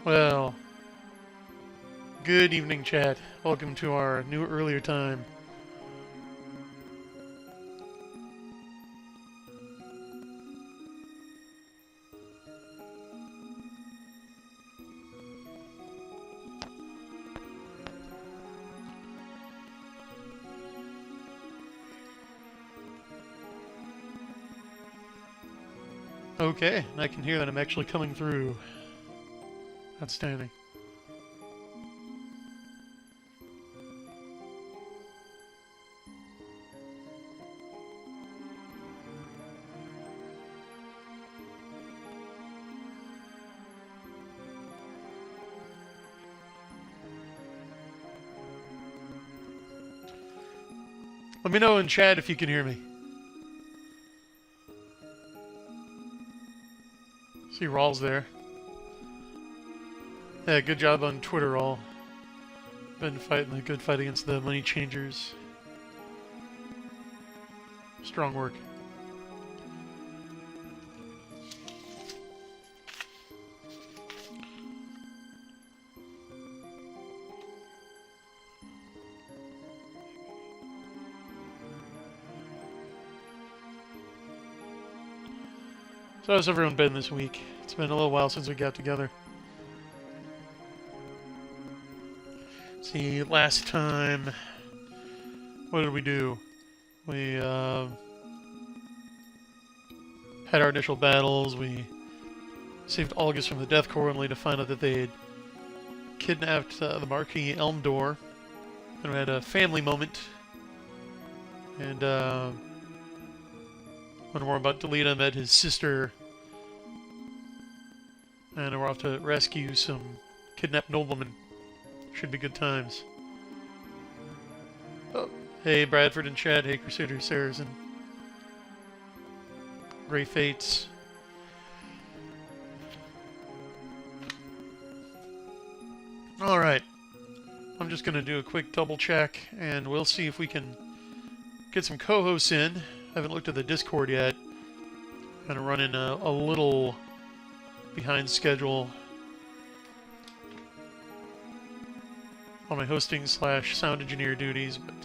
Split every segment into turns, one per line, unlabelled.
Well, good evening, chat. Welcome to our new earlier time. Okay, I can hear that I'm actually coming through. Outstanding. Let me know in chat if you can hear me. See Rawls there. Yeah, good job on Twitter, Rawl. Been fighting a good fight against the money changers. Strong work. So how's everyone been this week? It's been a little while since we got together. See, last time, what did we do? We had our initial battles. We saved August from the Death Corps, only to find out that they had kidnapped the Marquis Elmdor. And we had a family moment. And when we're about to lead him, met his sister. And we're off to rescue some kidnapped noblemen. Should be good times. Oh, hey Bradford and Chad. Hey Crusader Saracen. Grey Fates. Alright. I'm just going to do a quick double check and we'll see if we can get some co-hosts in. I haven't looked at the Discord yet. Kind of running a little behind schedule on my hosting / sound engineer duties, but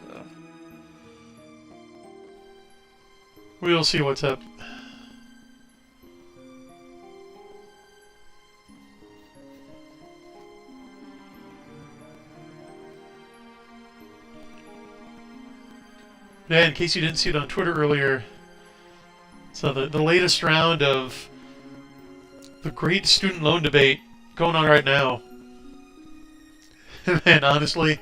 we'll see what's up. Yeah, in case you didn't see it on Twitter earlier, so the latest round of the great student loan debate going on right now. And honestly,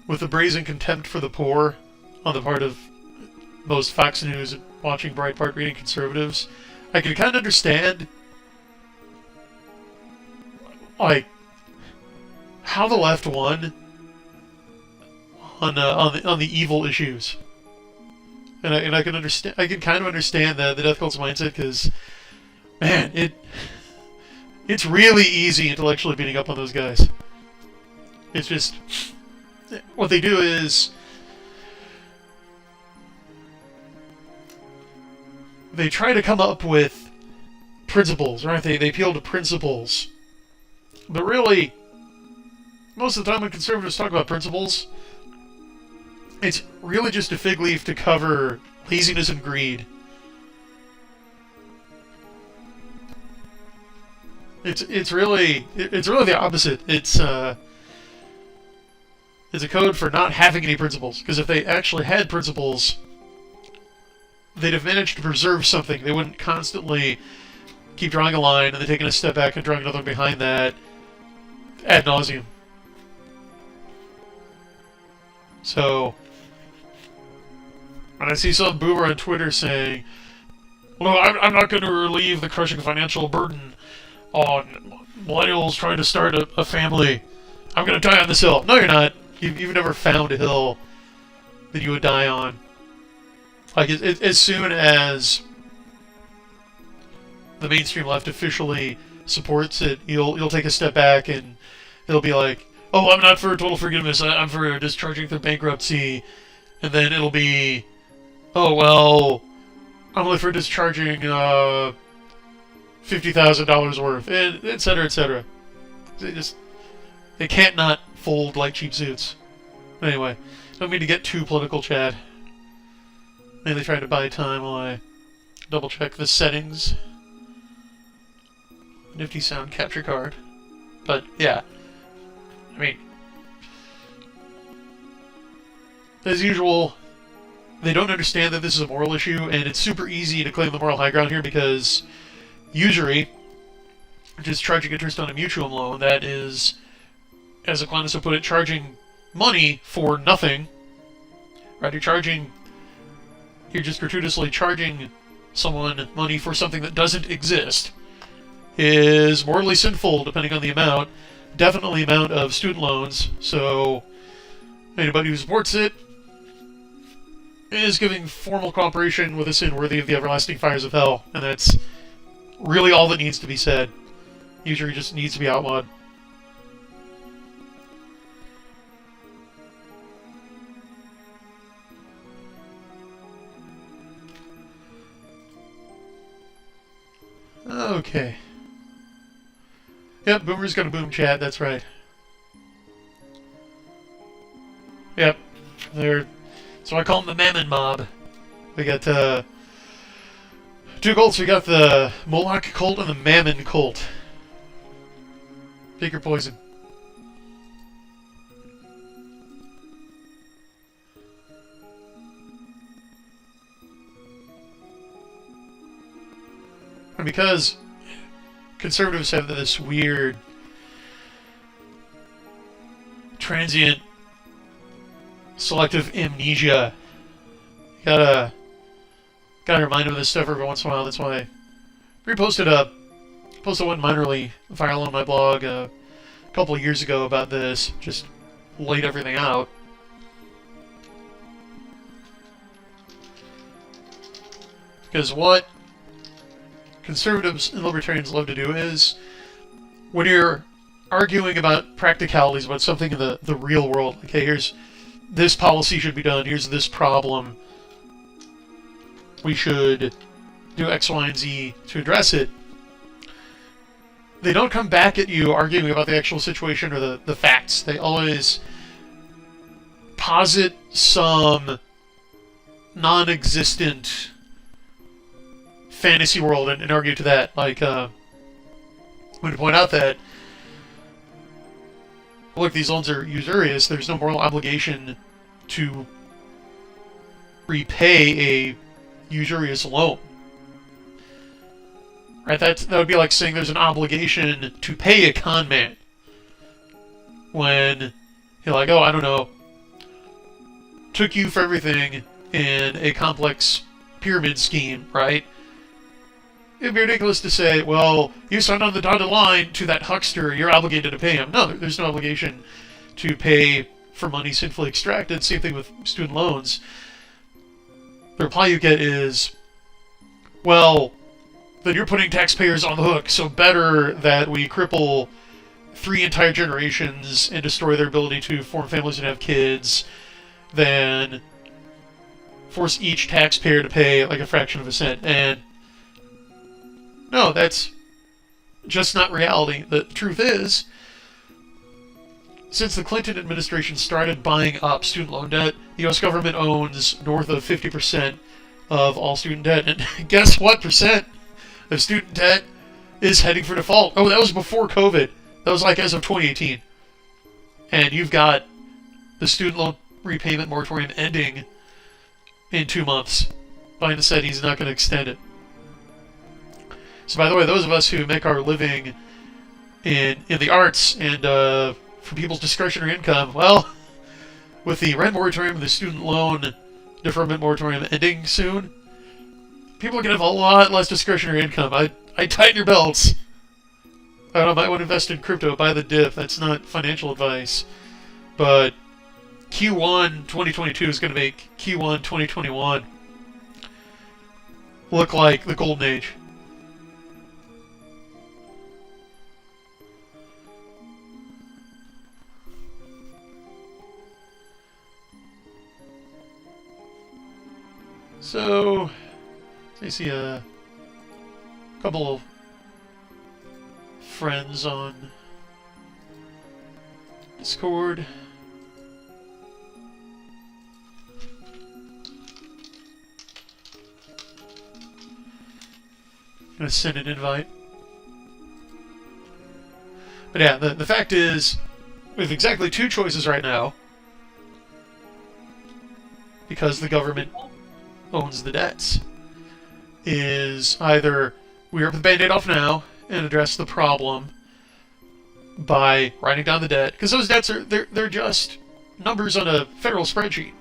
with the brazen contempt for the poor on the part of most Fox News watching Breitbart reading conservatives, I can kind of understand like how the left won on the evil issues. And I can understand. I can kind of understand the Death Cult's mindset because, man, it's really easy intellectually beating up on those guys. It's just what they do is they try to come up with principles, right? They appeal to principles, but really, most of the time when conservatives talk about principles, it's really just a fig leaf to cover laziness and greed. It's really the opposite. It's a code for not having any principles. Because if they actually had principles, they'd have managed to preserve something. They wouldn't constantly keep drawing a line and then taking a step back and drawing another one behind that ad nauseum. So when I see some boomer on Twitter saying, "Well, I'm not going to relieve the crushing financial burden on millennials trying to start a family. I'm going to die on this hill." No, you're not. You've never found a hill that you would die on. Like, as soon as the mainstream left officially supports it, you'll take a step back and it'll be like, "Oh, I'm not for total forgiveness. I'm for discharging through bankruptcy." And then it'll be, "Oh, well, I'm only for discharging $50,000 worth," and et cetera, et cetera. they can't not fold like cheap suits. Anyway, don't mean to get too political, Chad. Mainly trying to buy time while I double check the settings. Nifty sound capture card. But yeah, I mean, as usual, they don't understand that this is a moral issue, and it's super easy to claim the moral high ground here because usury, which is charging interest on a mutual loan, that is, as Aquinas would put it, charging money for nothing. Right? You're just gratuitously charging someone money for something that doesn't exist, is morally sinful depending on the amount. Definitely amount of student loans, so anybody who supports it is giving formal cooperation with a sin worthy of the everlasting fires of hell, and that's really all that needs to be said. Usury just needs to be outlawed. Okay. Yep, Boomer's gonna boom chat, that's right. Yep. So I call them the Mammon Mob. We got two cults. We got the Monologue Cult and the Mammon Cult. Pick your poison. And because conservatives have this weird transient selective amnesia, you gotta remind them of this stuff every once in a while. That's why I posted one minorly viral on my blog a couple of years ago about this, just laid everything out. Because what conservatives and libertarians love to do is, when you're arguing about practicalities, about something in the real world, like, hey, here's this policy should be done, here's this problem, we should do X, Y, and Z to address it, they don't come back at you arguing about the actual situation or the facts. They always posit some non-existent fantasy world and argue to that. Like, I'm going to point out that, look, these loans are usurious. There's no moral obligation to repay a usurious loan. Right? That would be like saying there's an obligation to pay a con man. When you're like, oh, I don't know, took you for everything in a complex pyramid scheme, right? It'd be ridiculous to say, well, you signed on the dotted line to that huckster, you're obligated to pay him. No, there's no obligation to pay for money sinfully extracted. Same thing with student loans. The reply you get is, well, then you're putting taxpayers on the hook, so better that we cripple 3 entire generations and destroy their ability to form families and have kids than force each taxpayer to pay like a fraction of a cent. And no, that's just not reality. The truth is, since the Clinton administration started buying up student loan debt, the U.S. government owns north of 50% of all student debt. And guess what percent of student debt is heading for default? Oh, that was before COVID. That was like as of 2018. And you've got the student loan repayment moratorium ending in 2 months. Biden said he's not going to extend it. So, by the way, those of us who make our living in the arts and from people's discretionary income, well, with the rent moratorium and the student loan deferment moratorium ending soon, people are going to have a lot less discretionary income. I tighten your belts. I don't know, might want to invest in crypto, buy the dip. That's not financial advice. But Q1 2022 is going to make Q1 2021 look like the golden age. So, I see a couple of friends on Discord. Gonna send an invite. But yeah, the fact is, we have exactly 2 choices right now. Because the government owns the debts. Is either we rip the band-aid off now and address the problem by writing down the debt. Because those debts are, they're just numbers on a federal spreadsheet.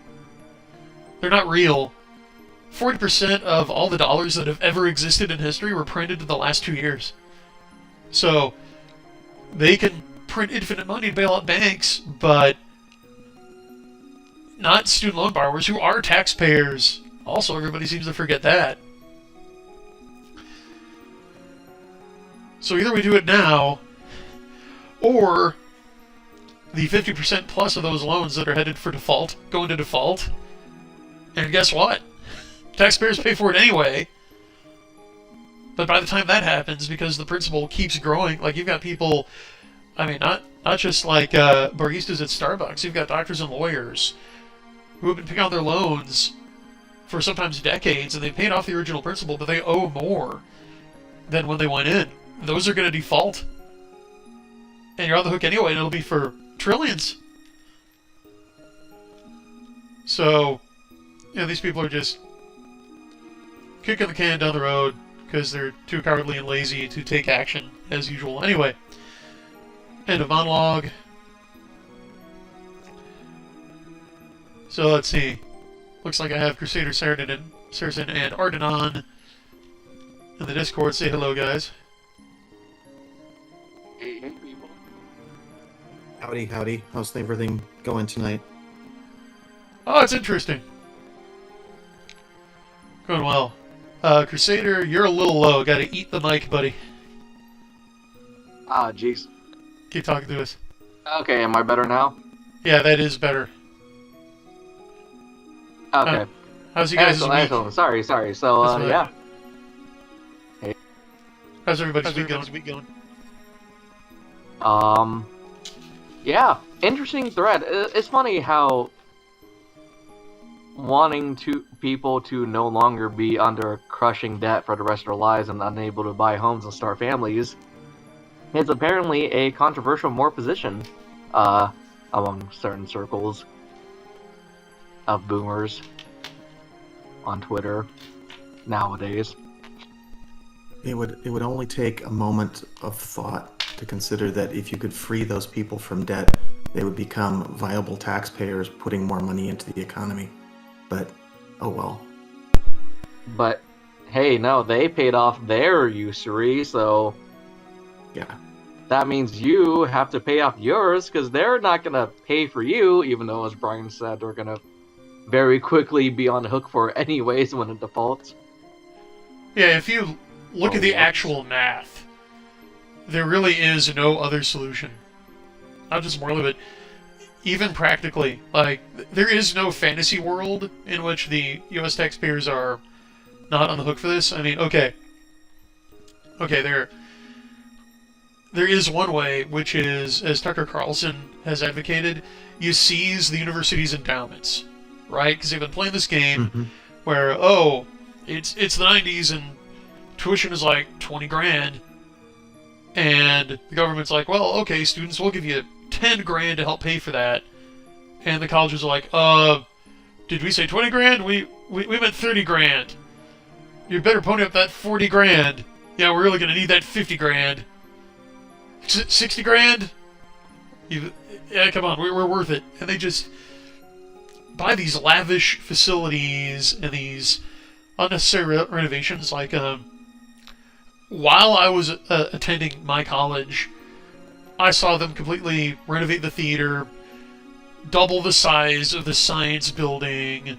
They're not real. 40% of all the dollars that have ever existed in history were printed in the last 2 years. So, they can print infinite money to bail out banks, but not student loan borrowers who are taxpayers. Also, everybody seems to forget that. So either we do it now, or the 50% plus of those loans that are headed for default go into default, and guess what? Taxpayers pay for it anyway. But by the time that happens, because the principal keeps growing, like you've got people, I mean, not just like baristas at Starbucks, you've got doctors and lawyers who have been paying out their loans for sometimes decades, and they paid off the original principal, but they owe more than when they went in. Those are going to default. And you're on the hook anyway, and it'll be for trillions. So, you know, these people are just kicking the can down the road because they're too cowardly and lazy to take action, as usual. Anyway, end of monologue. So let's see. Looks like I have Crusader Saracen and Ardenon in the Discord. Say hello, guys.
Hey, people.
Howdy, howdy. How's everything going tonight?
Oh, it's interesting. Going well. Crusader, you're a little low. Gotta eat the mic, buddy.
Ah, jeez.
Keep talking to us.
Okay, am I better now?
Yeah, that is better.
Okay.
How's you guys' week?
Excellent. Sorry. So,
That's right.
yeah. Hey.
How's everybody's week going?
Yeah, interesting thread. It's funny how wanting people to no longer be under crushing debt for the rest of their lives and unable to buy homes and start families is apparently a controversial position among certain circles of boomers on Twitter nowadays.
It would only take a moment of thought to consider that if you could free those people from debt, they would become viable taxpayers, putting more money into the economy. But, oh well.
But, hey, no, they paid off their usury, so...
Yeah.
That means you have to pay off yours, because they're not going to pay for you, even though, as Brian said, they're going to very quickly be on the hook for it anyways when it defaults.
Yeah, if you look at the actual math, there really is no other solution. Not just morally, but even practically. Like, there is no fantasy world in which the U.S. taxpayers are not on the hook for this. I mean, okay, there is one way, which is, as Tucker Carlson has advocated, you seize the university's endowments, right? Because they've been playing this game where, oh, it's the 90s and tuition is like 20 grand, and the government's like, well, okay, students, we'll give you 10 grand to help pay for that. And the colleges are like, did we say 20 grand? We meant 30 grand. You better pony up that 40 grand. Yeah, we're really going to need that 50 grand. 60 grand? Yeah, come on, we're worth it. And they just buy these lavish facilities and these unnecessary renovations. Like, while I was attending my college, I saw them completely renovate the theater, double the size of the science building,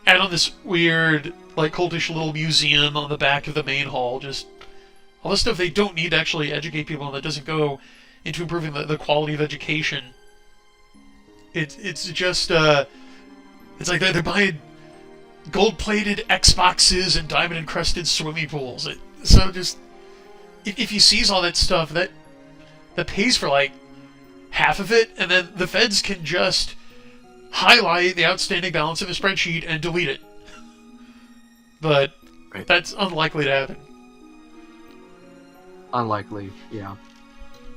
add on this weird, like, cultish little museum on the back of the main hall. Just all the stuff they don't need to actually educate people, and that doesn't go into improving the quality of education. It's just, it's like they're buying gold-plated Xboxes and diamond-encrusted swimming pools. So just, if you seize all that stuff, that pays for, like, half of it, and then the feds can just highlight the outstanding balance of a spreadsheet and delete it. But
Right.
that's unlikely to happen.
Unlikely, yeah.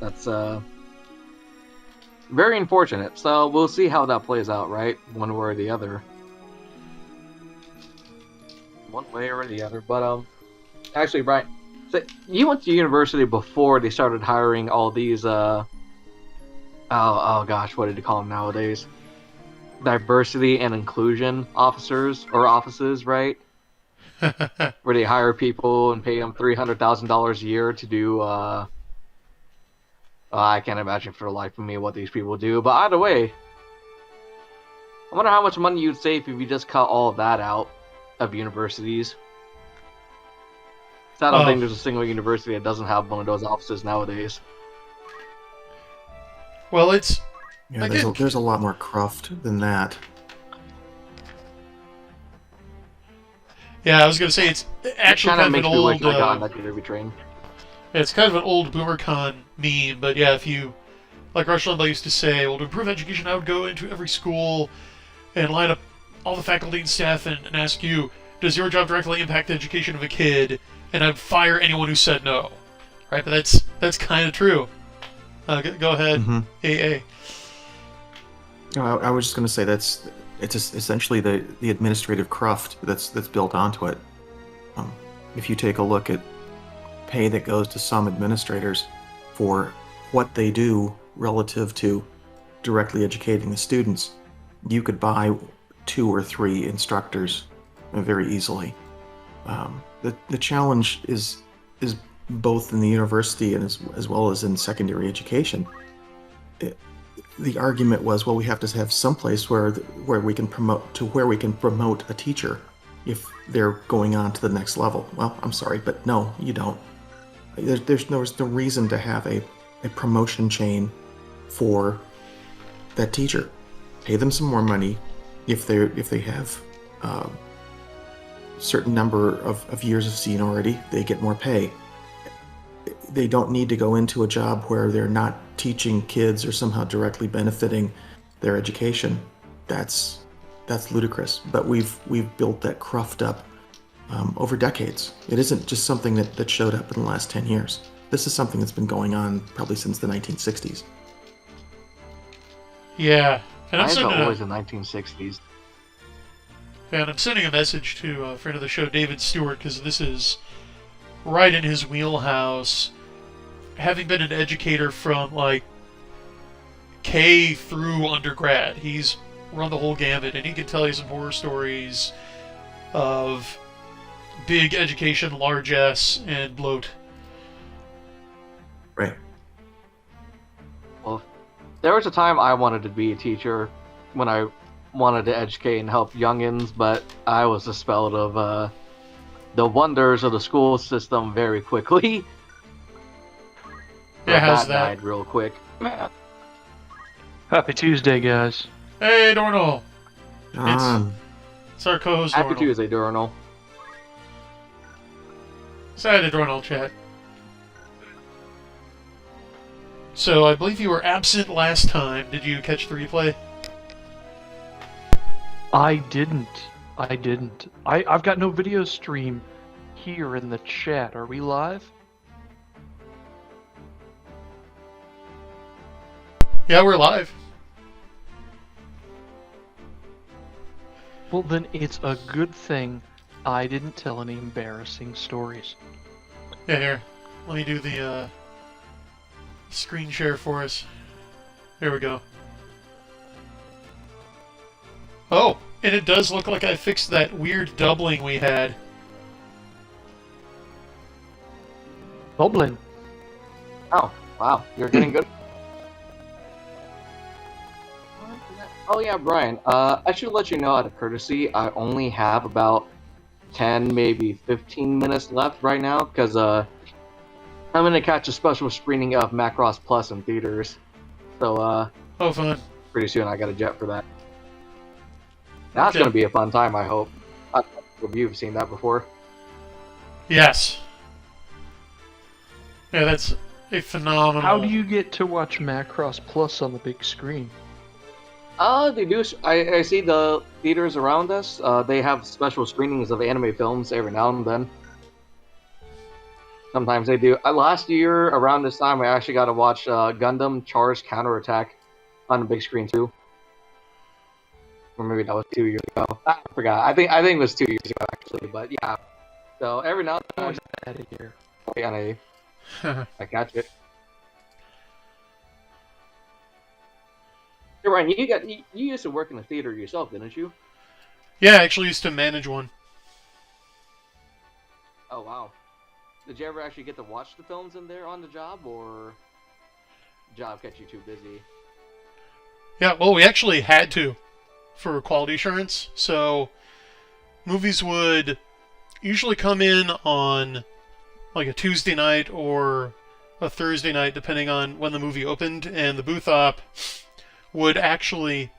That's very unfortunate. So we'll see how that plays out, right? One way or the other. One way or the other. But actually, Brian, so you went to university before they started hiring all these oh gosh, what did you call them nowadays? Diversity and inclusion officers or offices, right? Where they hire people and pay them $300,000 a year to do. I can't imagine for the life of me what these people do. But either way, I wonder how much money you'd save if you just cut all of that out of universities. 'Cause I don't think there's a single university that doesn't have one of those offices nowadays.
Well, it's...
Yeah,
Again-
there's a lot more cruft than that.
Yeah, I was going to say, it's actually
Kind of
kind of
makes
an
me
old...
wish I got on that computer train.
It's kind of an old BoomerCon meme, but yeah, if you, like Rush Limbaugh used to say, well, to improve education, I would go into every school and line up all the faculty and staff and ask you, does your job directly impact the education of a kid? And I'd fire anyone who said no. Right, but that's kind of true. Go ahead,
Mhm.
AA.
I was just going to say it's essentially the administrative cruft that's built onto it. If you take a look at pay that goes to some administrators for what they do relative to directly educating the students, you could buy 2 or 3 instructors very easily. The challenge is both in the university and as well as in secondary education. The argument was, well, we have to have some place where we can promote a teacher if they're going on to the next level. Well, I'm sorry, but no, you don't. There's no reason to have a promotion chain for that teacher. Pay them some more money if they have a certain number of years of seniority. They get more pay. They don't need to go into a job where they're not teaching kids or somehow directly benefiting their education. That's ludicrous. But we've built that cruft up over decades. It isn't just something that showed up in the last 10 years. This is something that's been going on probably since the 1960s.
Yeah, and I'm
I thought
sending
it was
a,
the 1960s.
and I'm sending a message to a friend of the show, David Stewart, because this is right in his wheelhouse. Having been an educator from like K through undergrad, he's run the whole gamut, and he can tell you some horror stories of big education, largesse, and bloat.
Right.
Well, there was a time I wanted to be a teacher when I wanted to educate and help youngins, but I was dispelled of the wonders of the school system very quickly.
Yeah, how's that?
Died real quick.
Happy Tuesday, guys.
Hey, Dornall!
John,
It's our co-host,
Happy
Dornall.
Tuesday, Durnal.
Say hi to Dornall, chat. So, I believe you were absent last time. Did you catch the replay?
I didn't. I've got no video stream here in the chat. Are we live?
Yeah, we're live.
Well, then it's a good thing I didn't tell any embarrassing stories.
Yeah, here. Let me do the screen share for us. Here we go. Oh, and it does look like I fixed that weird doubling we had.
Goblin.
Oh, wow. You're getting good. Oh yeah, Brian. I should let you know out of courtesy, I only have about 10, maybe 15 minutes left right now, because I'm gonna catch a special screening of Macross Plus in theaters. So
Oh, fun.
pretty soon I got a jet for that. That's
Okay.
gonna be a fun time, I hope. I hope you've seen that before.
Yes. Yeah, that's a phenomenal.
How do you get to watch Macross Plus on the big screen?
They do. I see the theaters around us. They have special screenings of anime films every now and then. Sometimes they do. Last year, around this time, I actually got to watch Gundam Char's Counterattack on the big screen too. Or maybe that was 2 years ago. I forgot. I think it was 2 years ago actually. But yeah. So every now and then,
Always out of here.
I catch it. Hey, Ryan, you used to work in a theater yourself, didn't you?
Yeah, I actually used to manage one.
Oh wow. Did you ever actually get to watch the films in there on the job, or job kept you too busy?
Yeah, well, we actually had to for quality assurance. So movies would usually come in on like a Tuesday night or a Thursday night, depending on when the movie opened, and the booth op would actually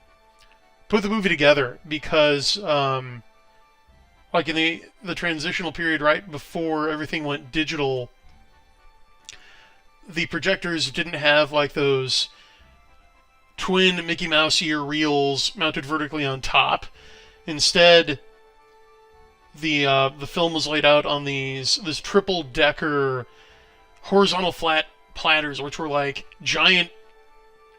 put the movie together because, like in the transitional period right before everything went digital, the projectors didn't have like those twin Mickey Mouse ear reels mounted vertically on top. Instead, the film was laid out on this triple decker horizontal flat platters, which were like giant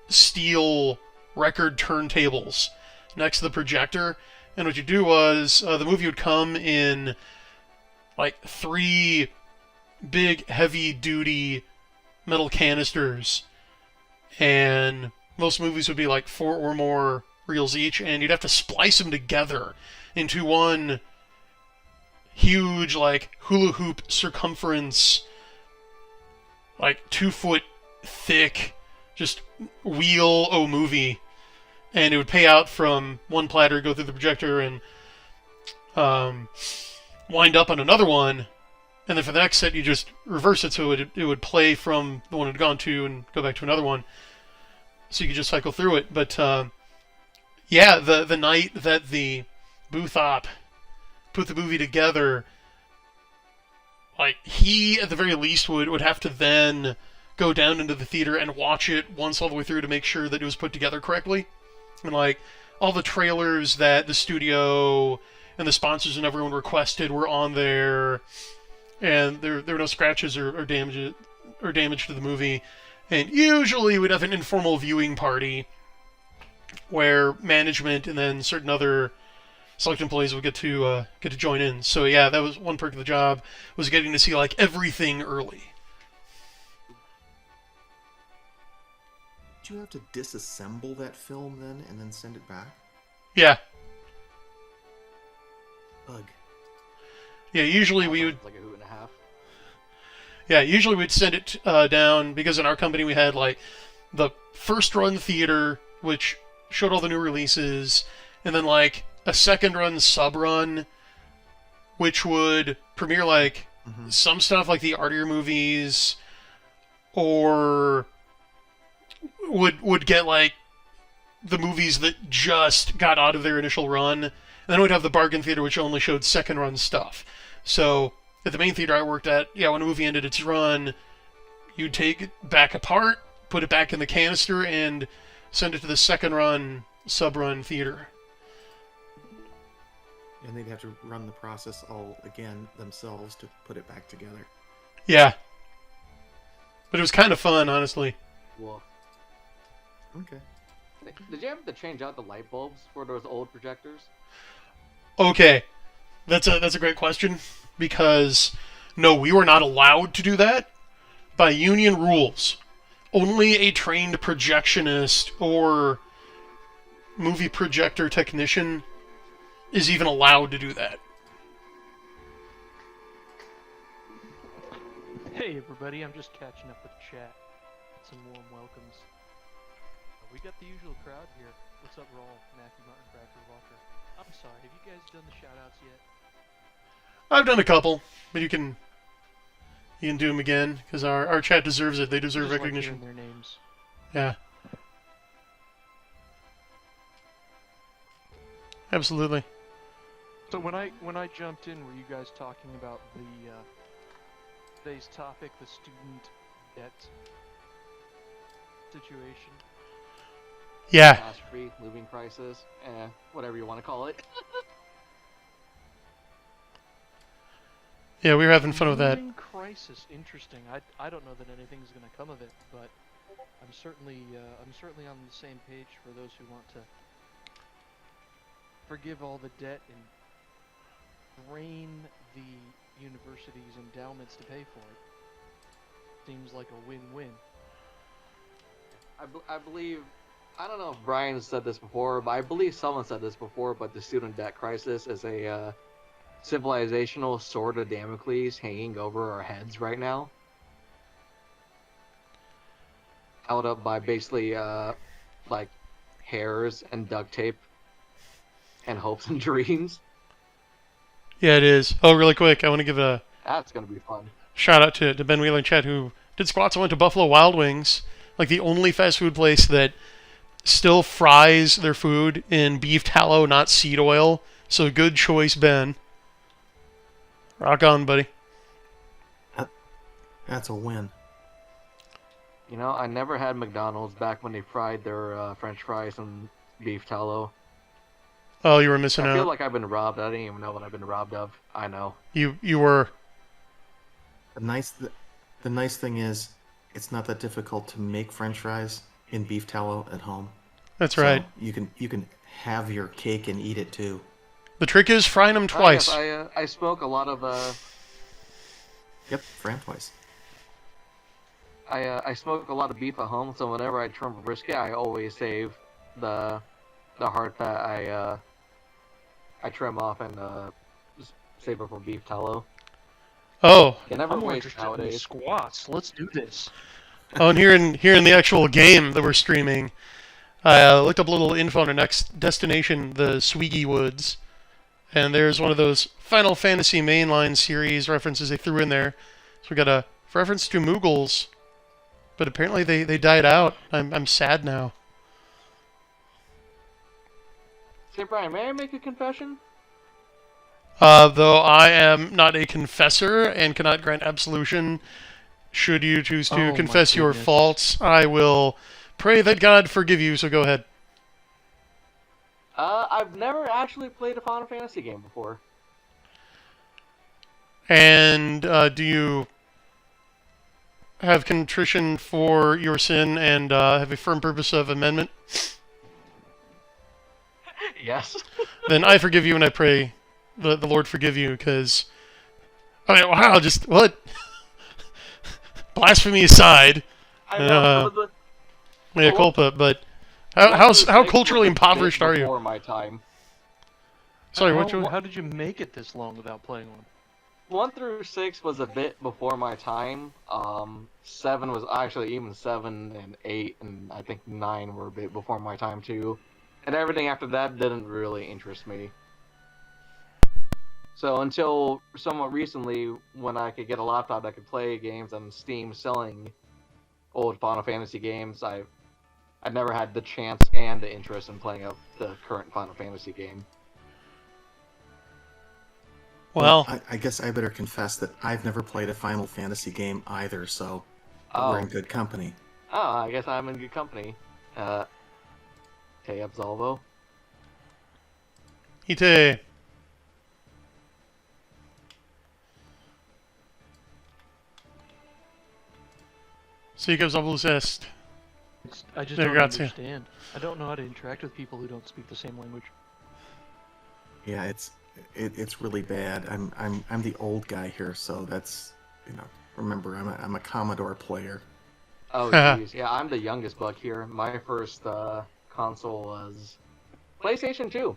steel record turntables next to the projector. And what you do was the movie would come in like 3 big heavy duty metal canisters, and most movies would be like 4 or more reels each, and you'd have to splice them together into one huge like hula hoop circumference, like 2 foot thick, just wheel movie, and it would pay out from one platter, go through the projector, and wind up on another one, and then for the next set you just reverse it so it would play from the one it had gone to and go back to another one, so you could just cycle through it. But yeah, the night that the booth op put the movie together, like he at the very least would have to then go down into the theater and watch it once all the way through to make sure that it was put together correctly. And like all the trailers that the studio and the sponsors and everyone requested were on there, and there were no scratches or damage to the movie. And usually we'd have an informal viewing party where management and then certain other select employees would get to join in. So yeah, that was one perk of the job, was getting to see like everything early.
Did you have to disassemble that film then and then send it back?
Yeah.
Ugh.
Yeah, usually we would.
Like a hoot and a half.
Yeah, usually we'd send it down, because in our company we had like the first run theater, which showed all the new releases, and then like a second run sub run, which would premiere like some stuff like the artier movies, or would get like the movies that just got out of their initial run. And then we'd have the bargain theater, which only showed second run stuff. So at the main theater I worked at, yeah, when a movie ended its run, you'd take it back apart, put it back in the canister, and send it to the second run, sub-run theater.
And they'd have to run the process all again themselves to put it back together.
Yeah. But it was kind of fun, honestly.
Well,
Okay.
did you ever have to change out the light bulbs for those old projectors?
Okay. That's a great question, because no, we were not allowed to do that by union rules. Only a trained projectionist or movie projector technician is even allowed to do that.
Hey everybody, I'm just catching up with chat. Some warm welcomes. We got the usual crowd here. What's up, Raul, Matthew, Martin, Bradford, Walker? I'm sorry, have you guys done the shoutouts yet?
I've done a couple, but you can do them again, because our chat deserves it. They deserve
Just like
recognition.
hearing their names.
Yeah. Absolutely.
So when I jumped in, were you guys talking about the today's topic, the student debt situation.
Yeah.
Catastrophe, moving crisis, whatever you want to call it.
Yeah, we were having fun with that.
Moving crisis, interesting. I don't know that anything's going to come of it, but I'm certainly on the same page for those who want to forgive all the debt and drain the university's endowments to pay for it. Seems like a win-win.
I believe, I don't know if Brian said this before, but I believe someone said this before, but the student debt crisis is a civilizational sword of Damocles hanging over our heads right now. Held up by basically, like, hairs and duct tape and hopes and dreams.
Yeah, it is. Oh, really quick, I want to give a
That's gonna be fun.
shout out to Ben Wheeler in chat who did squats and went to Buffalo Wild Wings, like the only fast food place that still fries their food in beef tallow, not seed oil. So good choice, Ben. Rock on, buddy.
That's a win.
You know, I never had McDonald's back when they fried their French fries in beef tallow.
Oh, you were missing
I feel
out.
like I've been robbed. I didn't even know what I've been robbed of. I know.
You were.
The nice thing is, it's not that difficult to make French fries in beef tallow at home.
That's
So
right.
you can have your cake and eat it too.
The trick is frying them twice.
I smoke a lot of
Yep, fran twice.
I smoke a lot of beef at home, so whenever I trim a brisket, I always save the heart that I trim off and save it for beef tallow.
Oh,
You never
I'm more
waste
interested in the
nowadays.
squats. Let's do this.
oh, and here in the actual game that we're streaming, I looked up a little info on our next destination, the Swiggy Woods, and there's one of those Final Fantasy mainline series references they threw in there. So we got a reference to Moogles, but apparently they died out. I'm sad now.
Say, Brian, may I make a confession?
Though I am not a confessor and cannot grant absolution, should you choose
Oh
to
my
confess your
goodness.
faults, I will pray that God forgive you, so go ahead.
I've never actually played a Final Fantasy game before.
And do you have contrition for your sin and have a firm purpose of amendment?
Yes.
Then I forgive you and I pray the Lord forgive you, because... I mean, wow, just... What? Blasphemy aside,
I know.
mea culpa, but how culturally impoverished are you?
Before my time.
Sorry,
How did you make it this long without playing one?
1 through 6 was a bit before my time. 7 was actually even 7 and 8 and I think 9 were a bit before my time too. And everything after that didn't really interest me. So until somewhat recently, when I could get a laptop that could play games on Steam selling old Final Fantasy games, I never had the chance and the interest in playing the current Final Fantasy game.
Well,
I guess I better confess that I've never played a Final Fantasy game either, so
Oh.
we're in good company.
Oh, I guess I'm in good company. Hey, Absolvo.
Ite. Seekers of Est.
I just
There,
don't
grazie.
understand. I don't know how to interact with people who don't speak the same language.
Yeah, it's really bad. I'm the old guy here, so that's, remember I'm a Commodore player.
Oh, jeez. Yeah, I'm the youngest buck here. My first console was PlayStation 2.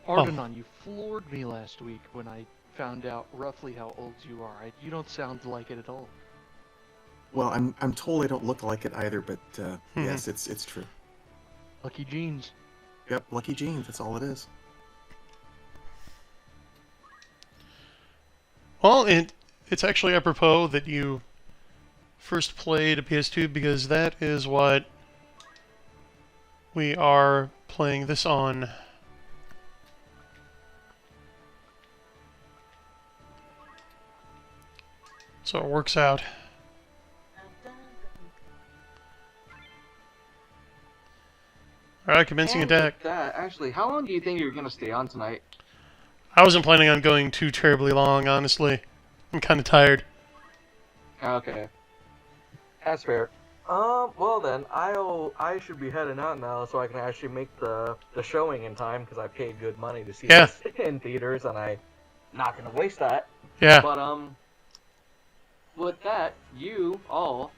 Ardenon, you floored me last week when I found out roughly how old you are. You don't sound like it at all.
Well, I'm told I don't look like it either, but yes, it's true.
Lucky genes.
Yep, lucky genes. That's all it is.
Well, it's actually apropos that you first played a PS2, because that is what we are playing this on. So it works out. Alright, commencing
And
attack.
with that, actually, how long do you think you're gonna stay on tonight?
I wasn't planning on going too terribly long, honestly. I'm kind of tired.
Okay. That's fair. Well then, I should be heading out now so I can actually make the showing in time because I paid good money to see
Yeah.
this in theaters and I'm not gonna waste that.
Yeah.
But with that, you all,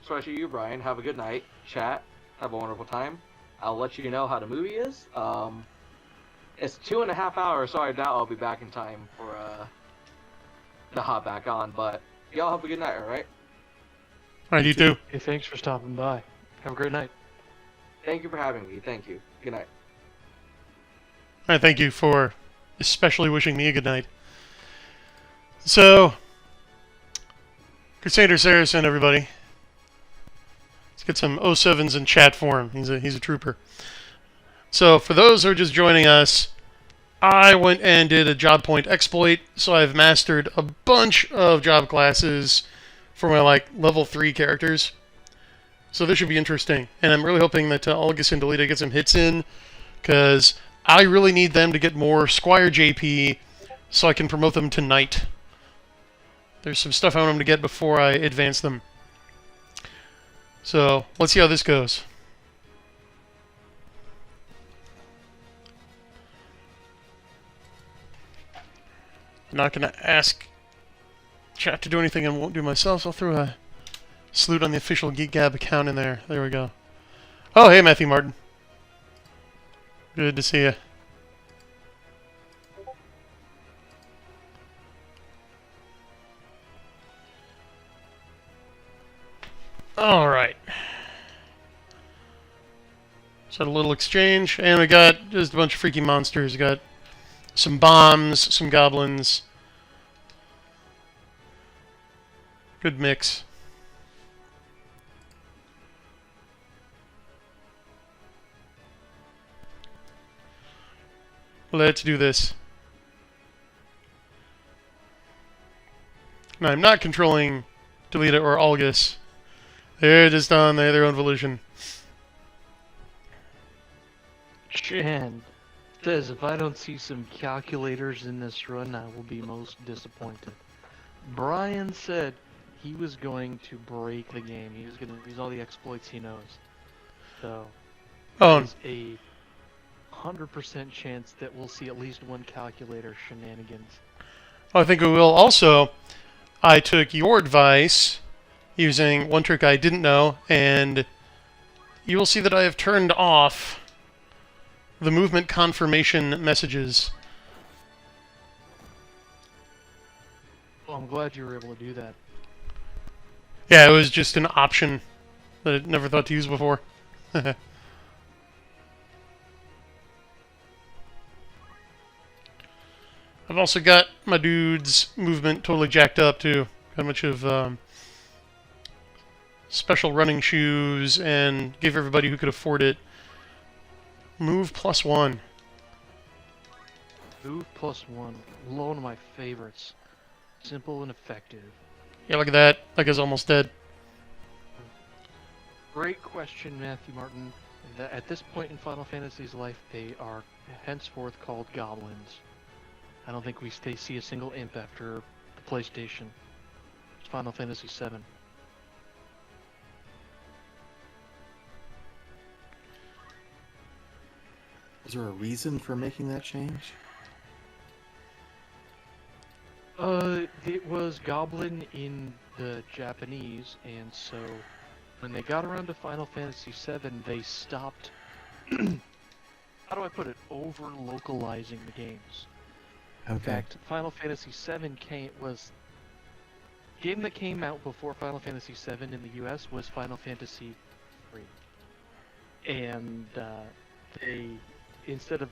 especially you, Brian, have a good night. Chat, have a wonderful time. I'll let you know how the movie is. It's 2.5 hours, so I doubt I'll be back in time for to hop back on. But y'all have a good night, all right?
Alright, you too.
Hey, thanks for stopping by. Have a great night.
Thank you for having me. Thank you. Good night.
Alright, thank you for especially wishing me a good night. So, Crusader Saracen, everybody. Let's get some 07s in chat for him. He's a trooper. So, for those who are just joining us, I went and did a job point exploit, so I've mastered a bunch of job classes for my level 3 characters. So this should be interesting, and I'm really hoping that August and Delita get some hits in, because I really need them to get more Squire JP so I can promote them to Knight. There's some stuff I want them to get before I advance them. So let's see how this goes. I'm not going to ask chat to do anything I won't do myself, so I'll throw a salute on the official Geek Gab account in there. There we go. Oh, hey, Matthew Martin. Good to see you. Alright. Just had a little exchange, and we got just a bunch of freaky monsters. We got some bombs, some goblins. Good mix. Let's do this. Now, I'm not controlling Delita or Algus. They're just on their own volition.
Chan says, if I don't see some calculators in this run, I will be most disappointed. Brian said he was going to break the game. He was going to use all the exploits he knows. So, there's a 100% chance that we'll see at least one calculator shenanigans.
I think we will. Also, I took your advice using one trick I didn't know, and you will see that I have turned off the movement confirmation messages.
Well, I'm glad you were able to do that.
Yeah, it was just an option that I never thought to use before. I've also got my dude's movement totally jacked up, too. Got a bunch of special running shoes, and gave everybody who could afford it move +1.
Move +1. One of my favorites. Simple and effective.
Yeah, look at that. That guy's almost dead.
Great question, Matthew Martin. At this point in Final Fantasy's life, they are henceforth called goblins. I don't think we see a single imp after the PlayStation. It's Final Fantasy VII.
Is there a reason for making that change?
It was Goblin in the Japanese, and so when they got around to Final Fantasy VII, they stopped, how do I put it, over-localizing the games.
Okay.
In fact, Final Fantasy VII was... The game that came out before Final Fantasy VII in the US was Final Fantasy III. And, they, instead of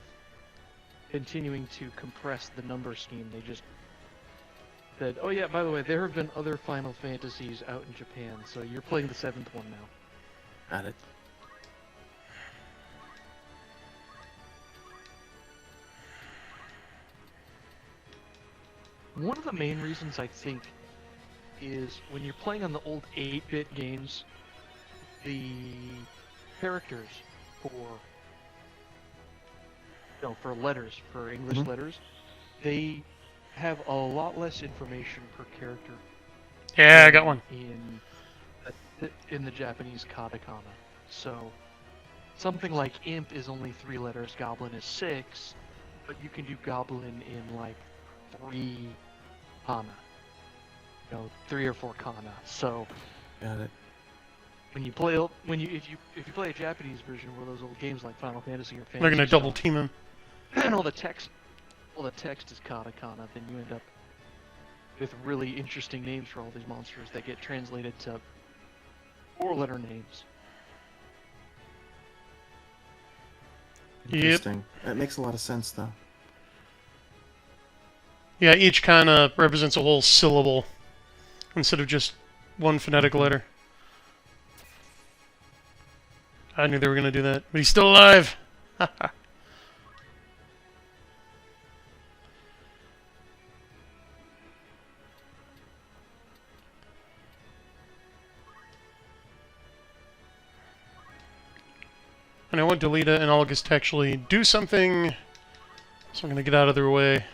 continuing to compress the number scheme, they just said, oh yeah, by the way, there have been other Final Fantasies out in Japan, so you're playing the 7th one now.
Got it.
One of the main reasons I think is when you're playing on the old 8-bit games, the characters for no, for letters, for English
Mhm.
letters, they have a lot less information per character
Yeah, I got
than
one.
in the Japanese katakana. So something like imp is only 3 letters, goblin is 6, but you can do goblin in like 3 kana. 3 or 4 kana. So
Got it.
when you play if you play a Japanese version of one of those old games like Final Fantasy or Fantasy
They're gonna double
Star,
team him.
and all the text is katakana, then you end up with really interesting names for all these monsters that get translated to 4-letter names.
Yep.
Interesting. That makes a lot of sense, though.
Yeah, each kind of represents a whole syllable instead of just one phonetic letter. I knew they were gonna do that, but he's still alive. And I want Delita and August to actually do something, so I'm gonna get out of their way.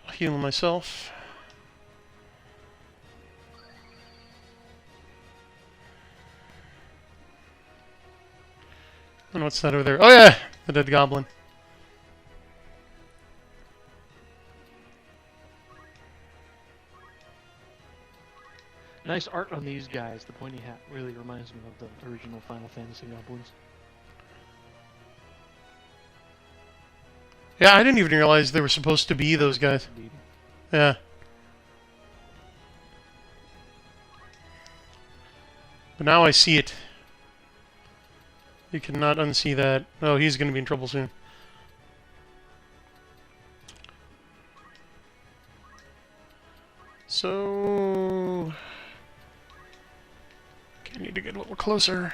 I'll heal myself. And what's that over there? Oh yeah, the dead goblin.
Nice art on these guys. The pointy hat really reminds me of the original Final Fantasy goblins.
Yeah, I didn't even realize they were supposed to be those guys.
Indeed.
Yeah. But now I see it. You cannot unsee that. Oh, he's going to be in trouble soon. So... I need to get a little closer.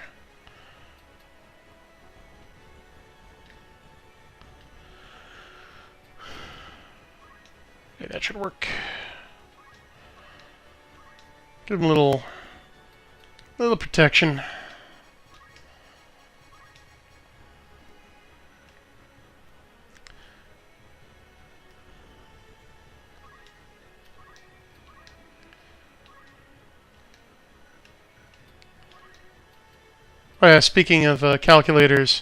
Okay, that should work. Give him a little protection. Oh yeah, speaking of calculators,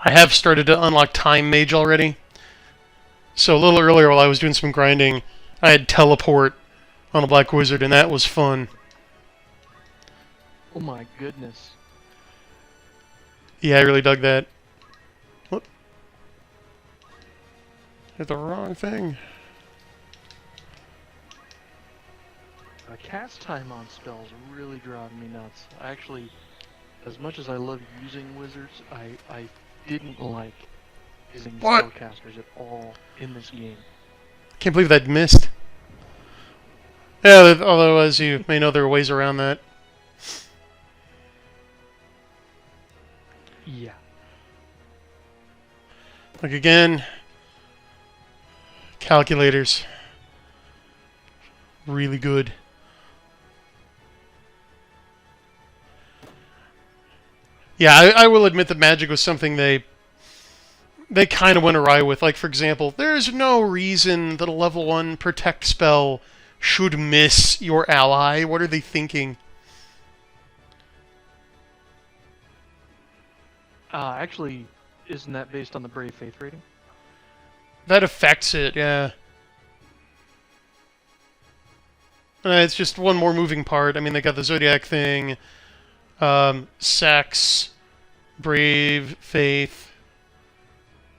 I have started to unlock Time Mage already. So a little earlier while I was doing some grinding, I had Teleport on a Black Wizard, and that was fun.
Oh my goodness.
Yeah, I really dug that. Whoop. Hit the wrong thing.
Cast time on spells really driving me nuts. I actually, as much as I love using wizards, I didn't like using
What?
spellcasters at all in this game.
Can't believe that missed. Yeah, although as you may know, there are ways around that.
Yeah.
Like again, calculators. Really good. Yeah, I will admit that magic was something they kind of went awry with. Like, for example, there's no reason that a level 1 protect spell should miss your ally. What are they thinking?
Actually, isn't that based on the Brave Faith rating?
That affects it, yeah. It's just one more moving part. I mean, they got the Zodiac thing, sex, Brave, Faith.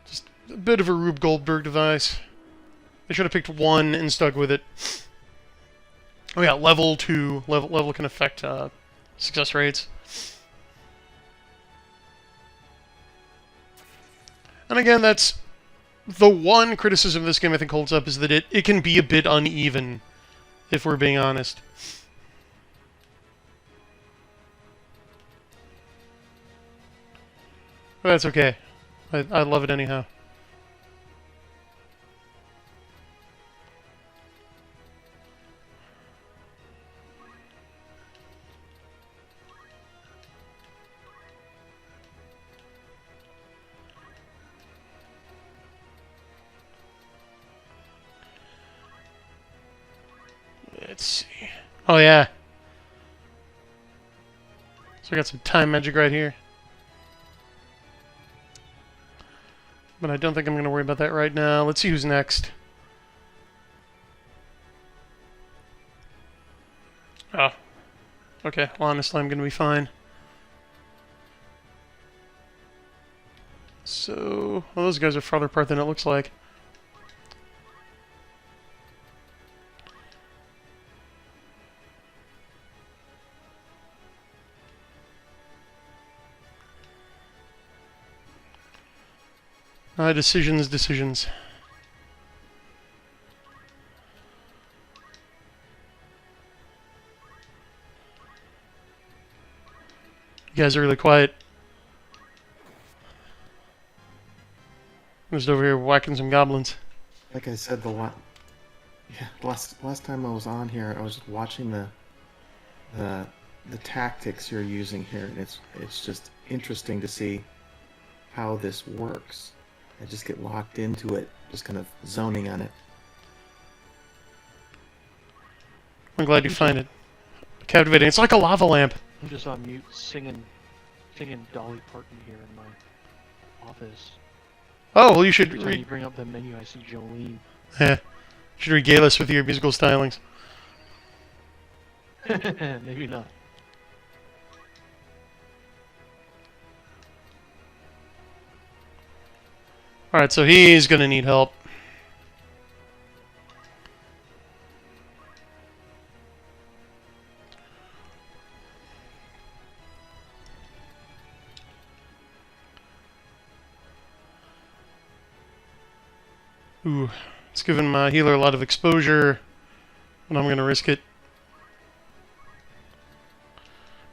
Just a bit of a Rube Goldberg device. They should have picked one and stuck with it. Oh yeah, level 2. Level can affect success rates. And again, that's the one criticism of this game I think holds up, is that it can be a bit uneven, if we're being honest. But that's okay. I love it anyhow. Let's see. Oh yeah. So I got some time magic right here. But I don't think I'm going to worry about that right now. Let's see who's next. Oh. Okay, well, honestly, I'm going to be fine. So, well, those guys are farther apart than it looks like. Decisions. You guys are really quiet. I'm just over here whacking some goblins.
Like I said, last time I was on here, I was just watching the tactics you're using here, and it's just interesting to see how this works. I just get locked into it, just kind of zoning on it.
I'm glad you find it captivating. It's like a lava lamp.
I'm just on mute singing Dolly Parton here in my office.
Oh, well, you should
Every time you bring up the menu, I see Jolene.
Yeah. You should regale us with your musical stylings.
Maybe not.
Alright, so he's gonna need help. Ooh, it's giving my healer a lot of exposure, but I'm gonna risk it.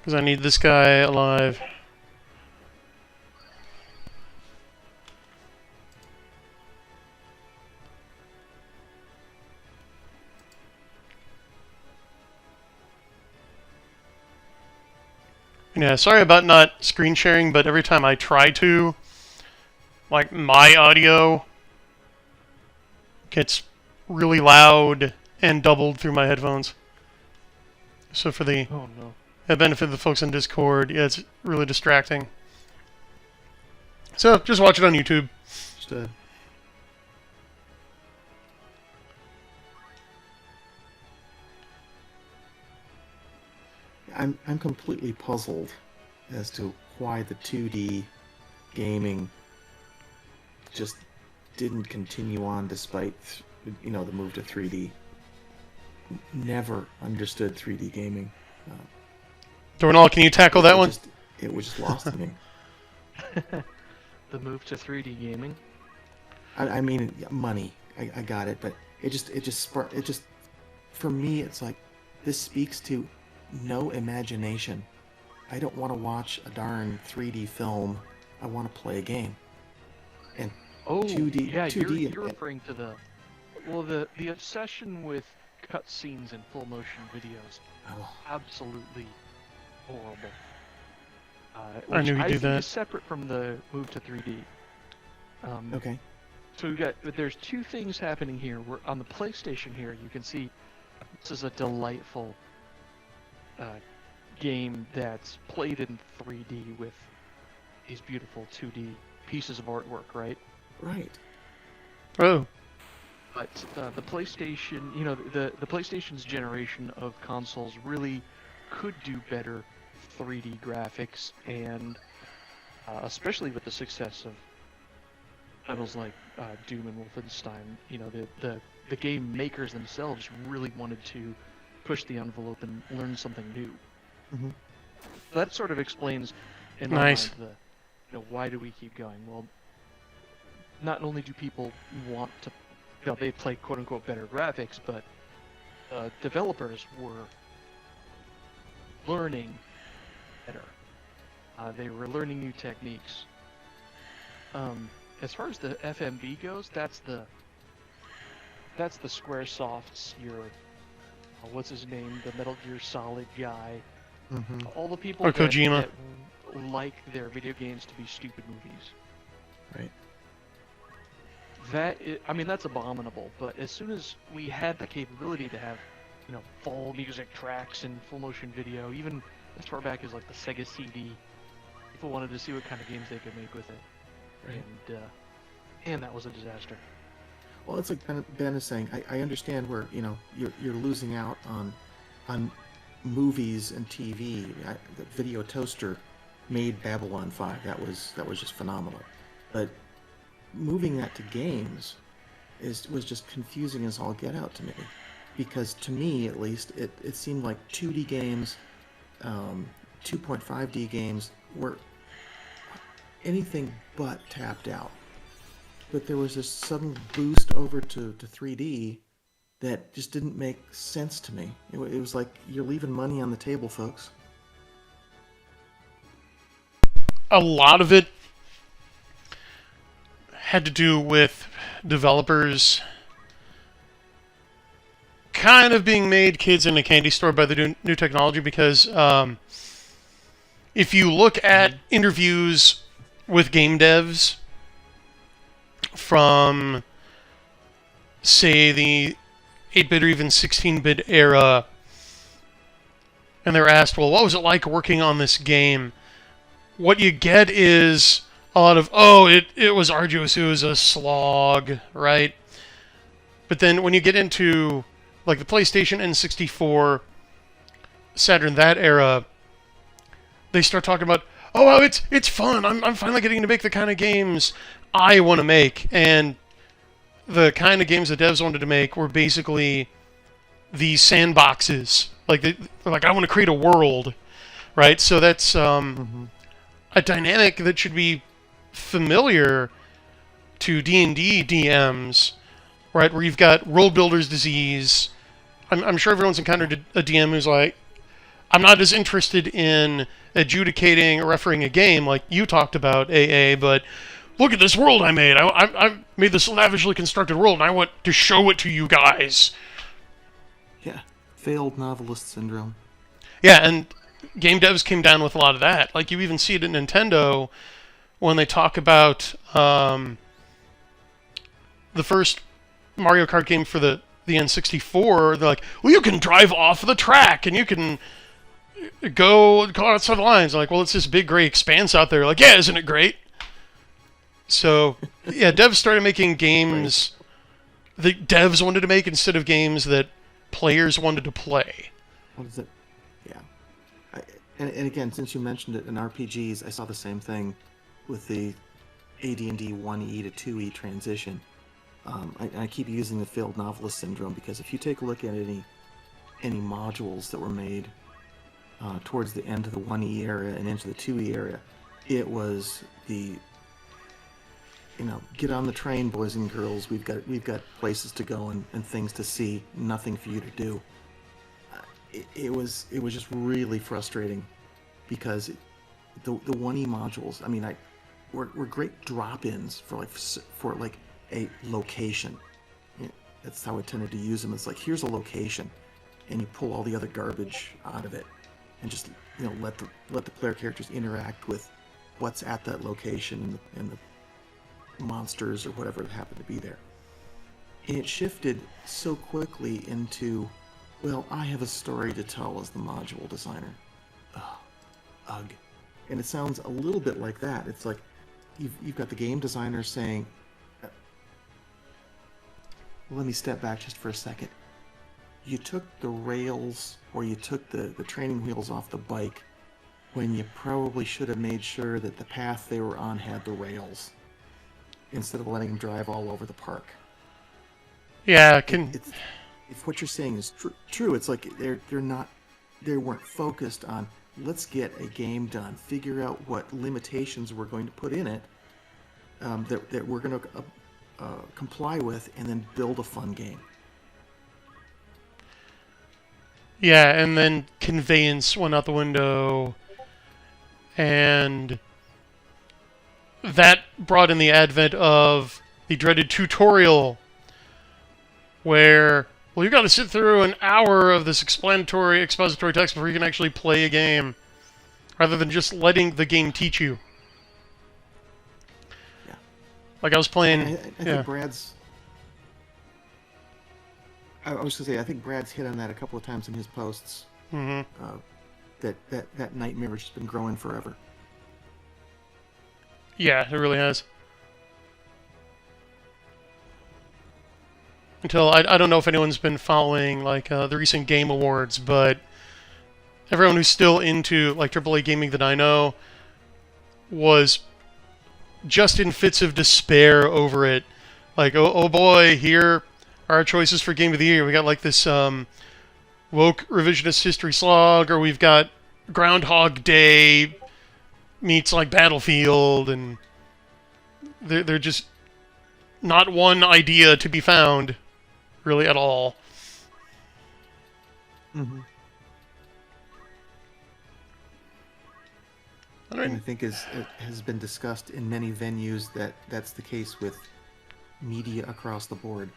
Because I need this guy alive. Yeah, sorry about not screen sharing, but every time I try to, like, my audio gets really loud and doubled through my headphones. So for the benefit of the folks on Discord, yeah, it's really distracting. So, just watch it on YouTube.
I'm completely puzzled as to why the 2D gaming just didn't continue on despite, the move to 3D. Never understood 3D gaming.
Dornall, can you tackle that one?
It was just lost to me.
The move to 3D gaming?
I mean, money. I got it, but for me, it's like, this speaks to no imagination. I don't want to watch a darn 3D film. I want to play a game. And 2D,
yeah,
2D
you're referring to the obsession with cutscenes and full motion videos. Absolutely horrible.
I knew he'd do that.
Is separate from the move to 3D.
Okay.
So there's two things happening here. We're on the PlayStation here. You can see this is a delightful game that's played in 3D with these beautiful 2D pieces of artwork, right?
Right.
Oh.
But the PlayStation, the PlayStation's generation of consoles really could do better 3D graphics, and especially with the success of titles like Doom and Wolfenstein, the game makers themselves really wanted to push the envelope and learn something new.
Mm-hmm.
That sort of explains, in my mind, why do we keep going? Well, not only do people want to, they play quote-unquote better graphics, but developers were learning better. They were learning new techniques. As far as the FMV goes, that's the Squaresoft's, what's his name, the Metal Gear Solid guy.
Mm-hmm.
All the people
or Kojima.
that like their video games to be stupid movies.
Right.
That's abominable, but as soon as we had the capability to have full music tracks and full motion video, even as far back as like the Sega CD. People wanted to see what kind of games they could make with it,
Right.
and that was a disaster.
Well, it's like Ben is saying. I understand where you're losing out on movies and TV. The Video Toaster made Babylon 5. That was just phenomenal. But moving that to games was just confusing as all get out to me, because to me at least it seemed like 2D games, 2.5D games were anything but tapped out. But there was this sudden boost over to 3D that just didn't make sense to me. It was like you're leaving money on the table, folks.
A lot of it had to do with developers kind of being made kids in a candy store by the new technology, because if you look at interviews with game devs from, say, the 8-bit or even 16-bit era, and they're asked, well, what was it like working on this game? What you get is a lot of, it was arduous, it was a slog, right? But then when you get into like the PlayStation N64, Saturn, that era, they start talking about, it's fun. I'm finally getting to make the kind of games I want to make. And the kind of games the devs wanted to make were basically these sandboxes. They're like, I want to create a world, right? So that's a dynamic that should be familiar to D&D DMs, right? Where you've got world builder's disease. I'm sure everyone's encountered a DM who's like, I'm not as interested in adjudicating or refereeing a game like you talked about, AA, but look at this world I made. I made this lavishly constructed world, and I want to show it to you guys.
Yeah, failed novelist syndrome.
Yeah, and game devs came down with a lot of that. Like, you even see it at Nintendo when they talk about the first Mario Kart game for the N64. They're like, well, you can drive off the track, and you can go outside the lines. I'm like, well, it's this big, gray expanse out there. Like, yeah, isn't it great? So, yeah, devs started making games that devs wanted to make instead of games that players wanted to play.
What is it? Yeah. And again, since you mentioned it in RPGs, I saw the same thing with the AD&D 1E to 2E transition. I keep using the failed novelist syndrome because if you take a look at any modules that were made towards the end of the 1E era and into the 2E era, it was the get on the train, boys and girls. We've got places to go and things to see. Nothing for you to do. It was just really frustrating because the 1E modules. I mean, were great drop-ins for a location. That's how I tended to use them. It's like, here's a location, and you pull all the other garbage out of it, and just let the player characters interact with what's at that location and the monsters or whatever happen to be there. And it shifted so quickly into, well, I have a story to tell as the module designer. Ugh. And it sounds a little bit like that. It's like you've got the game designer saying, let me step back just for a second. You took the rails, or you took the training wheels off the bike when you probably should have made sure that the path they were on had the rails, instead of letting them drive all over the park.
Yeah,
if what you're saying is true, it's like they weren't focused on, let's get a game done, figure out what limitations we're going to put in it that we're going to comply with, and then build a fun game.
Yeah, and then conveyance went out the window, and that brought in the advent of the dreaded tutorial, where, well, you got to sit through an hour of this expository text before you can actually play a game, rather than just letting the game teach you.
Yeah.
Like I was playing.
I think Brad's. I was going to say, I think Brad's hit on that a couple of times in his posts.
Mm-hmm.
That nightmare has just been growing forever.
Yeah, it really has. Until I don't know if anyone's been following like the recent Game Awards, but everyone who's still into like AAA gaming that I know was just in fits of despair over it. Like, oh boy, here are our choices for Game of the Year. We got like this woke revisionist history slog, or we've got Groundhog Day meets like Battlefield, and they're just not one idea to be found, really, at all.
Mm-hmm.
I mean,
And I think it has been discussed in many venues that that's the case with media across the board,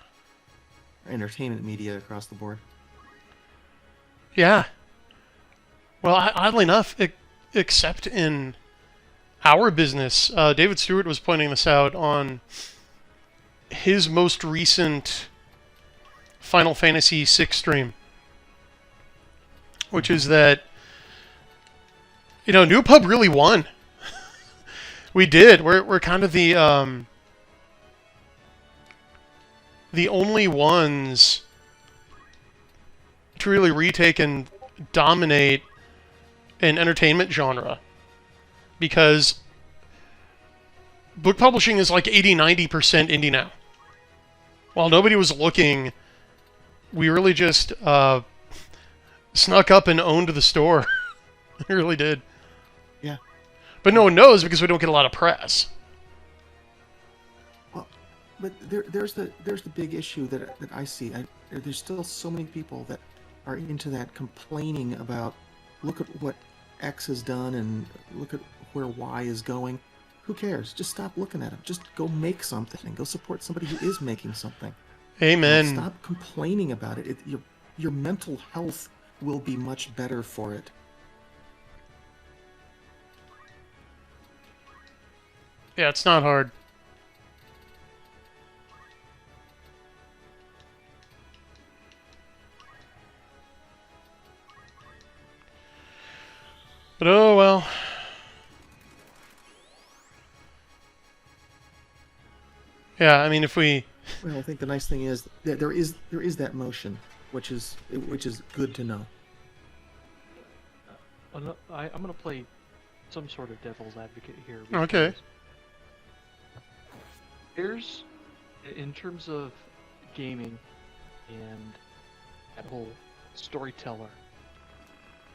entertainment media across the board.
yeah. Well, oddly enough, except in our business, David Stewart was pointing this out on his most recent Final Fantasy VI stream, which is that, New Pub really won. We did. We're kind of the only ones to really retake and dominate an entertainment genre, because book publishing is like 80-90% indie now. While nobody was looking, we really just snuck up and owned the store. We really did.
Yeah.
But no one knows because we don't get a lot of press.
Well, but there's the big issue that I see. There's still so many people that are into that, complaining about, look at what X has done and look at where Y is going. Who cares? Just stop looking at them. Just go make something. Go support somebody who is making something.
Amen.
Stop complaining about it. Your mental health will be much better for it.
Yeah, it's not hard. But oh well. Yeah, I mean, if we...
Well, I think the nice thing is that there is that motion, which is good to know.
I'm going to play some sort of devil's advocate here.
Okay.
There's, in terms of gaming and that whole storyteller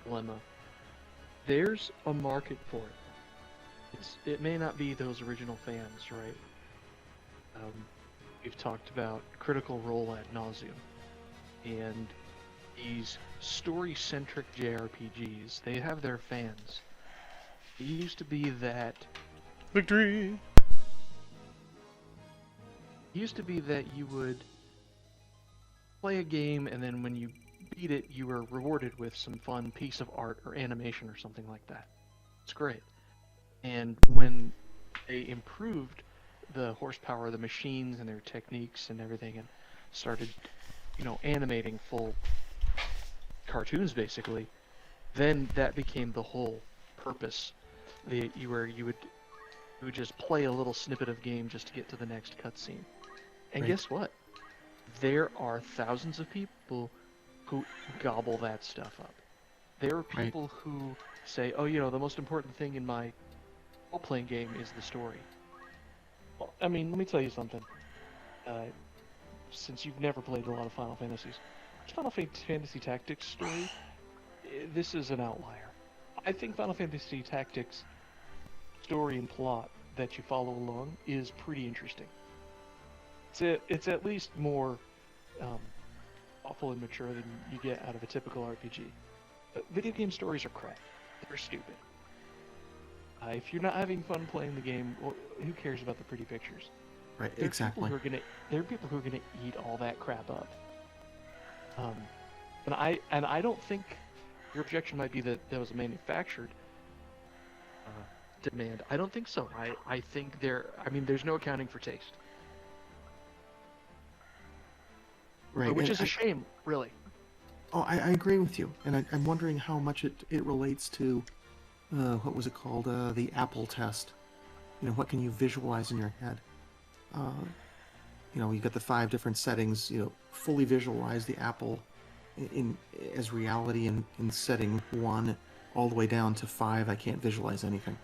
dilemma, there's a market for it. It may not be those original fans, right? We've talked about Critical Role ad nauseum, and these story-centric JRPGs, they have their fans. It used to be that...
Victory!
It used to be that you would play a game, and then when you beat it, you were rewarded with some fun piece of art or animation or something like that. It's great. And when they improved the horsepower of the machines and their techniques and everything, and started, animating full cartoons basically, then that became the whole purpose. Where you would just play a little snippet of game just to get to the next cutscene. And
Right.
Guess what? There are thousands of people who gobble that stuff up. There are people who say, oh, the most important thing in my role-playing game is the story. Well, I mean, let me tell you something. Since you've never played a lot of Final Fantasies, Final Fantasy Tactics story, this is an outlier. I think Final Fantasy Tactics story and plot that you follow along is pretty interesting. It's at least more awful and mature than you get out of a typical RPG. Video game stories are crap. They're stupid. If you're not having fun playing the game, well, who cares about the pretty pictures?
Right,
There are
exactly.
there are people who are gonna eat all that crap up. And I don't think your objection might be that was a manufactured demand. I don't think so. I think there's no accounting for taste.
Right.
Which
and
is a shame, really.
I agree with you, and I'm wondering how much it relates to, what was it called? The Apple test. You know, what can you visualize in your head? You know, you've got the 5 different settings. You know, fully visualize the apple in as reality in setting 1, all the way down to 5. I can't visualize anything.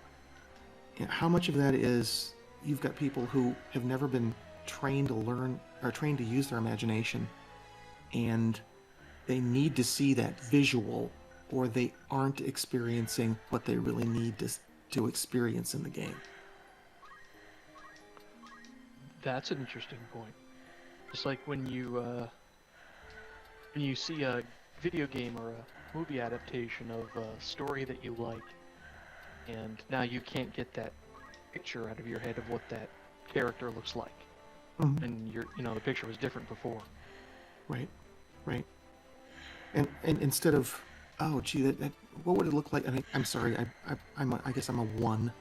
You know, how much of that is you've got people who have never been trained to learn or trained to use their imagination, and they need to see that visual, or they aren't experiencing what they really need to experience in the game.
That's an interesting point. Just like when you see a video game or a movie adaptation of a story that you like, and now you can't get that picture out of your head of what that character looks like, and the picture was different before.
Right. And instead of, oh gee, that what would it look like? I mean, I'm sorry, I guess I'm a 1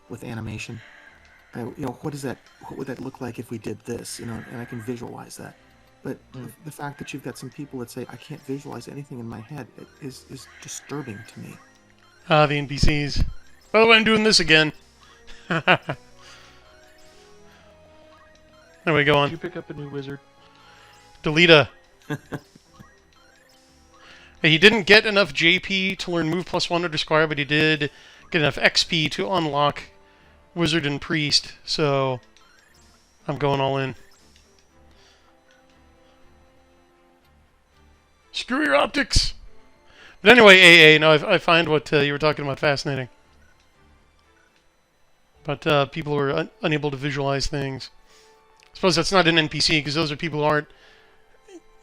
with animation. What is that? What would that look like if we did this? You know, and I can visualize that. But the fact that you've got some people that say I can't visualize anything in my head is disturbing to me.
Ah, the NPCs. By the way, I'm doing this again. There we go on.
Did you pick up a new wizard?
Deleta. He didn't get enough JP to learn Move +1 under Squire, but he did get enough XP to unlock Wizard and Priest, so I'm going all in. Screw your optics! But anyway, AA, no, I find what you were talking about fascinating. But people who are unable to visualize things. I suppose that's not an NPC, because those are people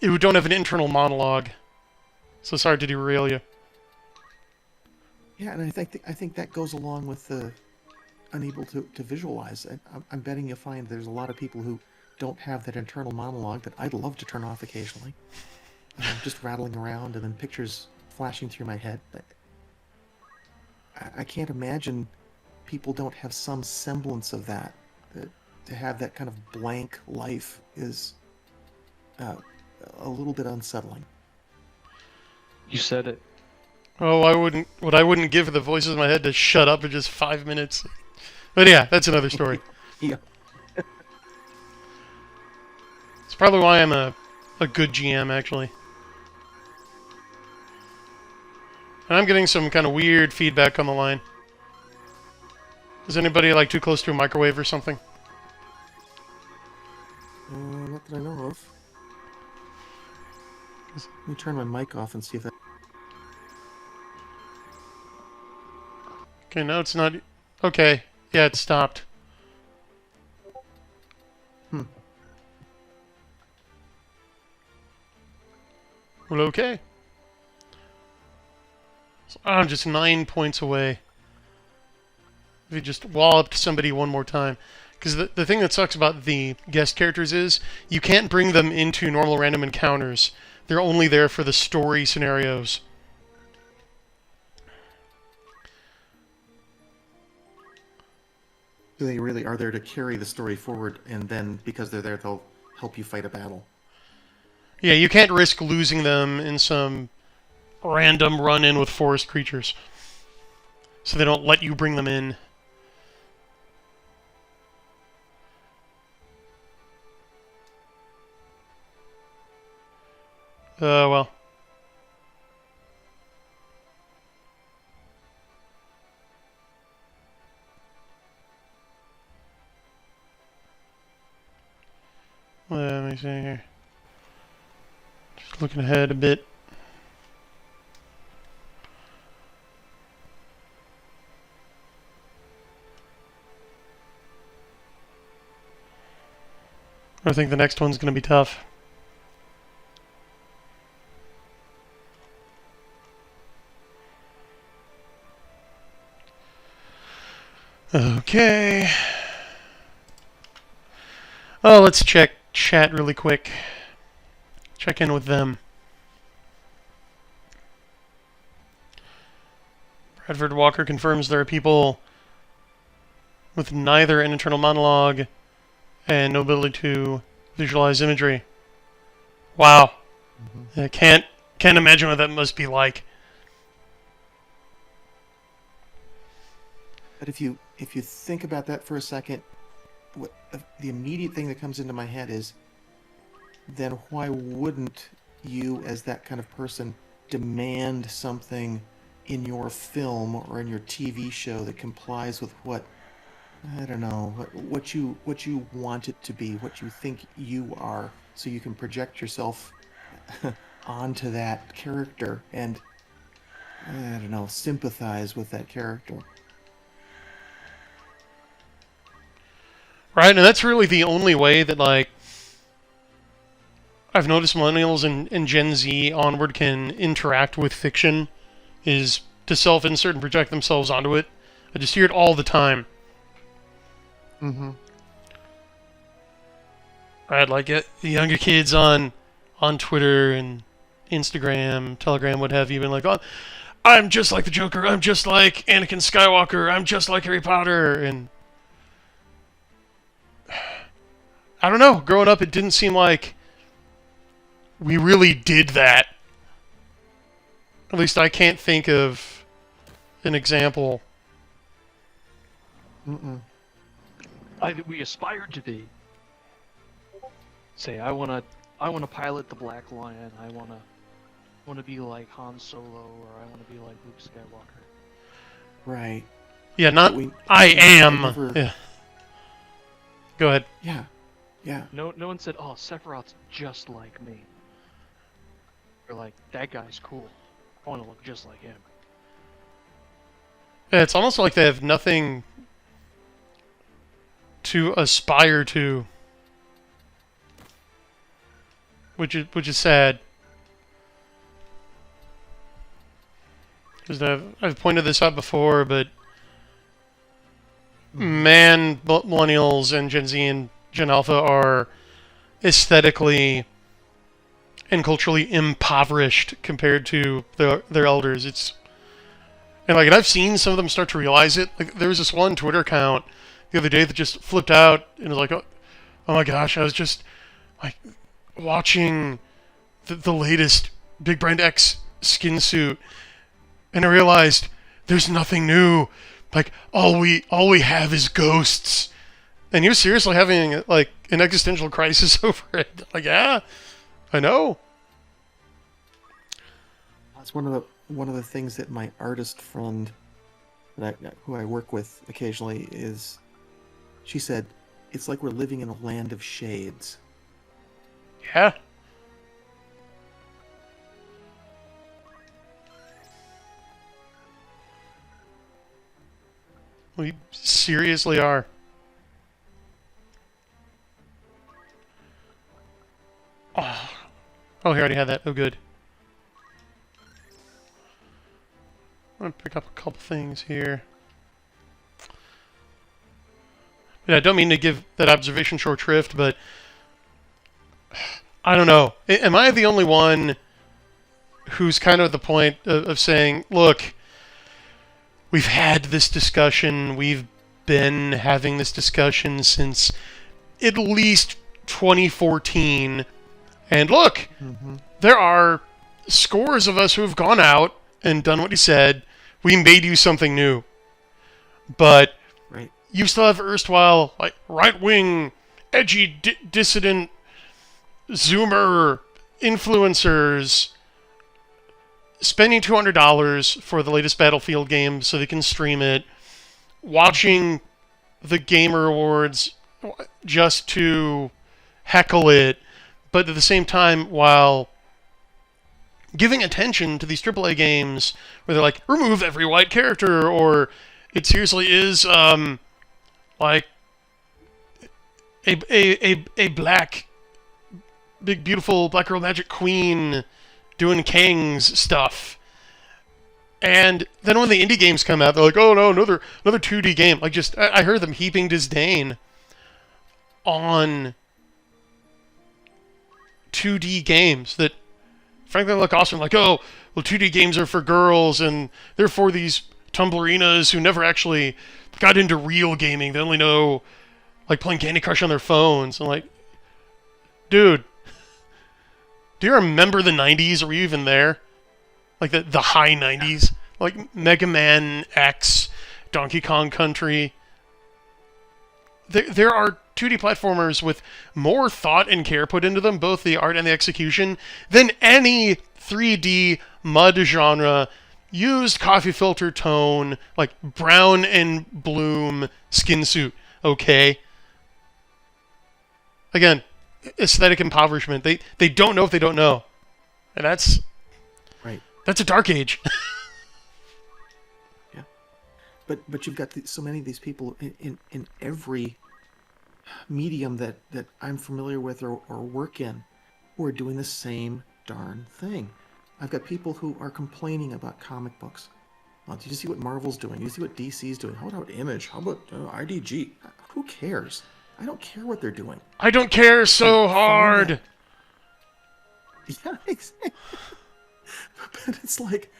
who don't have an internal monologue. So sorry to derail you.
Yeah, and I think that goes along with the unable to visualize. I'm betting you'll find there's a lot of people who don't have that internal monologue that I'd love to turn off occasionally. Just rattling around and then pictures flashing through my head. I can't imagine people don't have some semblance of that. To have that kind of blank life is a little bit unsettling.
You said it.
Oh, what I wouldn't give for the voices in my head to shut up in just 5 minutes. But yeah, that's another story.
Yeah.
It's probably why I'm a good GM, actually. And I'm getting some kind of weird feedback on the line. Is anybody like too close to a microwave or something?
Not that I know of. Let me turn my mic off and see if that...
Okay, no, it's not... Okay, yeah, it stopped. Well, okay. So I'm just 9 points away. If you just walloped somebody one more time. Because the thing that sucks about the guest characters is you can't bring them into normal random encounters. They're only there for the story scenarios.
They really are there to carry the story forward, and then because they're there, they'll help you fight a battle.
Yeah, you can't risk losing them in some random run-in with forest creatures. So they don't let you bring them in. Well. Let me see here. Just looking ahead a bit. I think the next one's going to be tough. Okay. Oh, let's check chat really quick. Check in with them. Bradford Walker confirms there are people with neither an internal monologue and no ability to visualize imagery. Wow. I can't imagine what that must be like.
But if you think about that for a second, the immediate thing that comes into my head is, then why wouldn't you, as that kind of person, demand something in your film or in your TV show that complies with what, I don't know, what you want it to be, what you think you are, so you can project yourself onto that character and, I don't know, sympathize with that character.
Right, and that's really the only way that, like, I've noticed millennials and Gen Z onward can interact with fiction, is to self-insert and project themselves onto it. I just hear it all the time.
Mm-hmm.
Right, like the younger kids on Twitter and Instagram, Telegram, what have you, been like, oh, I'm just like the Joker, I'm just like Anakin Skywalker, I'm just like Harry Potter, and I don't know, growing up it didn't seem like we really did that. At least I can't think of an example.
Mm-mm.
We aspired to be. Say, I wanna pilot the Black Lion. I wanna be like Han Solo, or I wanna be like Luke Skywalker.
Right.
Yeah, not
We-
I am.
never-
Yeah. Go ahead.
Yeah. Yeah.
No one said, "Oh, Sephiroth's just like me." They're like, "That guy's cool. I want to look just like him."
Yeah, it's almost like they have nothing to aspire to, which is sad. Because I've pointed this out before, but man, millennials and Gen Z and Gen Alpha are aesthetically and culturally impoverished compared to their elders. And I've seen some of them start to realize it. Like, there was this one Twitter account the other day that just flipped out and was like, oh my gosh, I was just like watching the latest Big Brand X skin suit, and I realized there's nothing new. Like, all we have is ghosts. And you're seriously having like an existential crisis over it. Like, yeah, I know.
That's one of the things that my artist friend, who I work with occasionally, is. She said, "It's like we're living in a land of shades."
Yeah. We seriously are. Oh, he already had that. Oh, good. I'm going to pick up a couple things here. But I don't mean to give that observation short shrift, but I don't know. Am I the only one who's kind of at the point of saying, look, we've had this discussion, we've been having this discussion since at least 2014, and look, there are scores of us who have gone out and done what he said. We made you something new. But
Right.
you still have erstwhile, like, right-wing, edgy, dissident, Zoomer influencers spending $200 for the latest Battlefield game so they can stream it, watching the Gamer Awards just to heckle it, but at the same time, while giving attention to these AAA games where they're like, remove every white character, or it seriously is, like, a black, big, beautiful Black Girl Magic Queen doing Kang's stuff. And then when the indie games come out, they're like, oh no, another 2D game. Like, just, I heard them heaping disdain on 2D games that frankly look awesome. Like, oh, well, 2D games are for girls, and they're for these Tumblerinas who never actually got into real gaming. They only know, like, playing Candy Crush on their phones. And like, dude, Do you remember the 90s? Were you even there? Like the high 90s? Like Mega Man X, Donkey Kong Country. There are 2D platformers with more thought and care put into them, both the art and the execution, than any 3D mud genre, used coffee filter tone, like brown and bloom skin suit, okay? Again, aesthetic impoverishment. They don't know if they don't know. And that's a dark age.
Yeah. But you've got so many of these people in every medium that I'm familiar with or work in who are doing the same darn thing. I've got people who are complaining about comic books. Well, did you see what Marvel's doing? Did you see what DC's doing? How about Image? How about IDG? Who cares? I don't care what they're doing.
I don't care so hard.
Yeah, exactly. But it's like,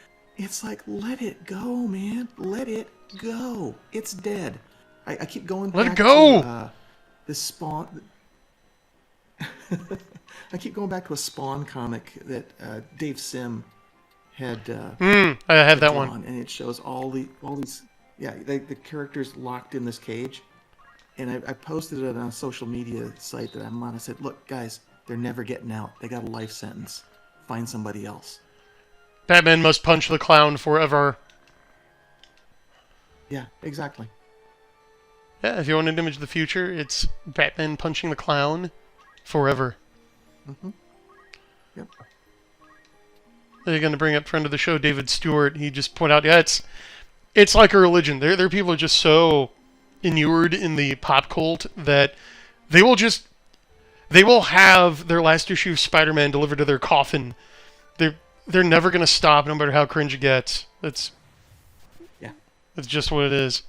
let it go, man. Let it go. It's dead. I keep going
Let
back
it go.
to this Spawn. I keep going back to a Spawn comic that Dave Sim had.
I have that
drawn,
one.
and it shows all these. Yeah, the characters locked in this cage, and I posted it on a social media site that I'm on. I said, "Look, guys, they're never getting out. They got a life sentence. Find somebody else."
Batman must punch the clown forever.
Yeah, exactly.
Yeah, if you want an image of the future, it's Batman punching the clown forever.
Mm-hmm. Yep.
They're going to bring up friend of the show, David Stewart. He just pointed out, yeah, it's like a religion. There are people who are just so inured in the pop cult that they will have their last issue of Spider-Man delivered to their coffin. They're never going to stop, no matter how cringe it gets. That's just what it is.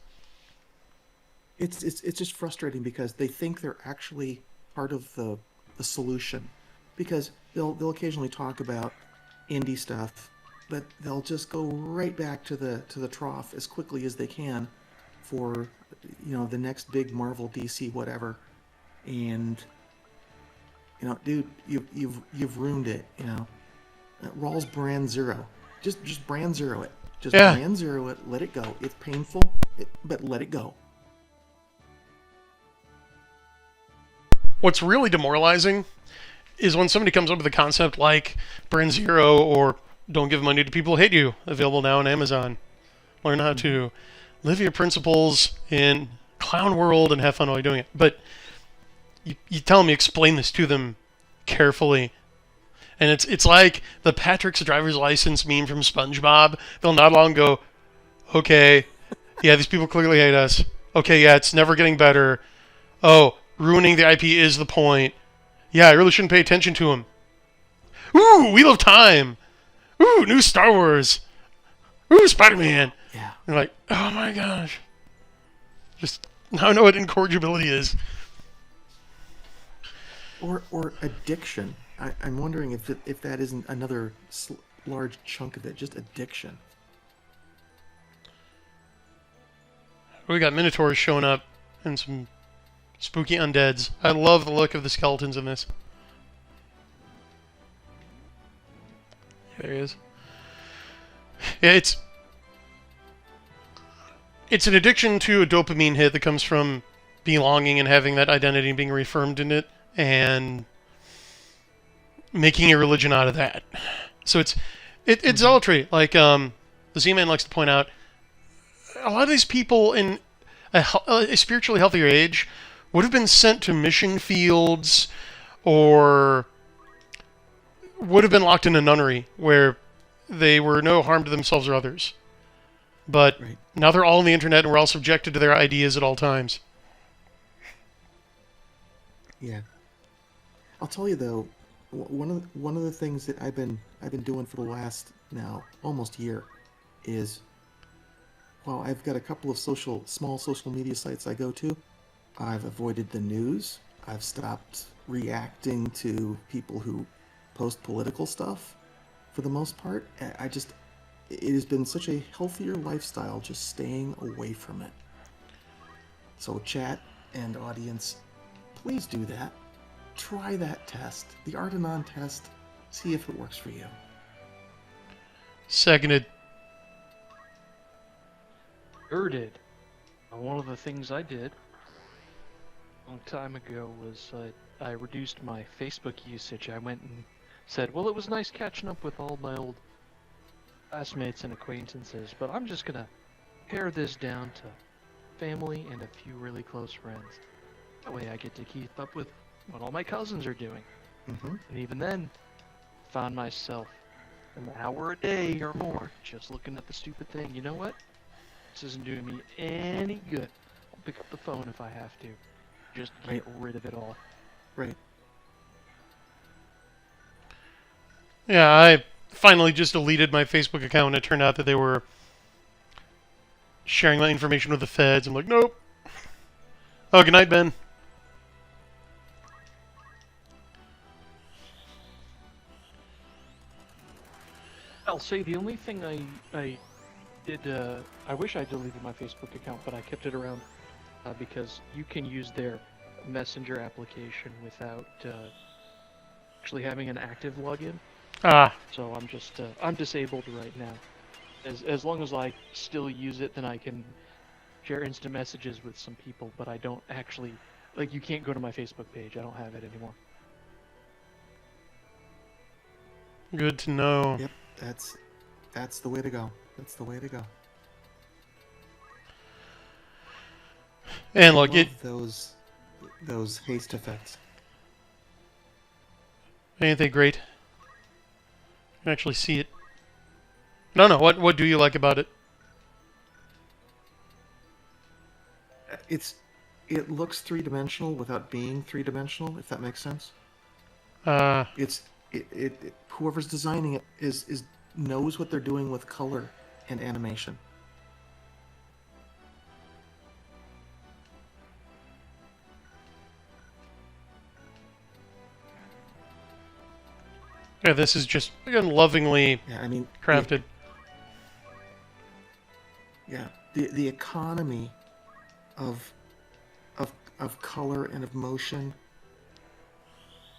It's just frustrating because they think they're actually part of the solution, because they'll occasionally talk about indie stuff, but they'll just go right back to the trough as quickly as they can for the next big Marvel, DC, whatever. And dude, you've ruined it. Rawls brand zero. Just brand zero it. Brand zero it. Let it go. It's painful, but let it go.
What's really demoralizing is when somebody comes up with a concept like Brand Zero or Don't Give Money to People Who Hate You, available now on Amazon. Learn how to live your principles in clown world and have fun while you're doing it. But you tell them, you explain this to them carefully. And it's like the Patrick's driver's license meme from SpongeBob. They'll nod along and go, okay, yeah, these people clearly hate us. Okay, yeah, it's never getting better. Oh, ruining the IP is the point. Yeah, I really shouldn't pay attention to him. Ooh, Wheel of Time. Ooh, new Star Wars. Ooh, Spider-Man.
Yeah.
You're like, oh my gosh. Just now I know what incorrigibility is.
Or addiction. I'm wondering if that isn't another large chunk of it, just addiction.
We got Minotaurs showing up and some spooky undeads. I love the look of the skeletons in this. There he is. Yeah, it's an addiction to a dopamine hit that comes from belonging and having that identity and being reaffirmed in it, and making a religion out of that. So it's zealotry. Like the Z-Man likes to point out, a lot of these people in a spiritually healthier age would have been sent to mission fields or would have been locked in a nunnery where they were no harm to themselves or others. But now they're all on the internet and we're all subjected to their ideas at all times.
Yeah. I'll tell you though, one of the things that I've been doing for the last now almost year is, well, I've got a couple of small social media sites I go to. I've avoided the news. I've stopped reacting to people who post political stuff for the most part. It has been such a healthier lifestyle just staying away from it. So chat and audience, please do that. Try that test. The Ardenon test See if it works for you.
Seconded.
Sure did. One of the things I did a long time ago was I reduced my Facebook usage. I went and said, well, it was nice catching up with all my old classmates and acquaintances, but I'm just gonna pare this down to family and a few really close friends. That way I get to keep up with what all my cousins are doing.
Mm-hmm.
And even then, found myself an hour a day or more just looking at the stupid thing. You know what? This isn't doing me any good. I'll pick up the phone if I have to. Just get rid of it all.
Right.
Yeah, I finally just deleted my Facebook account, and it turned out that they were sharing my information with the feds. I'm like, nope. Oh, good night, Ben.
I'll say the only thing I did, I wish I deleted my Facebook account, but I kept it around because you can use their messenger application without actually having an active login.
Ah,
So I'm just, I'm disabled right now. As long as I still use it, then I can share instant messages with some people, but I don't actually, like, you can't go to my Facebook page. I don't have it anymore.
good to know.
Yep. That's the way to go. That's the way to go.
And look,
Love those haste effects.
ain't they great? You can actually see it. No, what do you like about it?
It looks three-dimensional without being three-dimensional, if that makes sense. Whoever's designing it is knows what they're doing with color and animation.
Yeah, this is just, again, lovingly
Yeah, I mean,
crafted.
the economy of color and of motion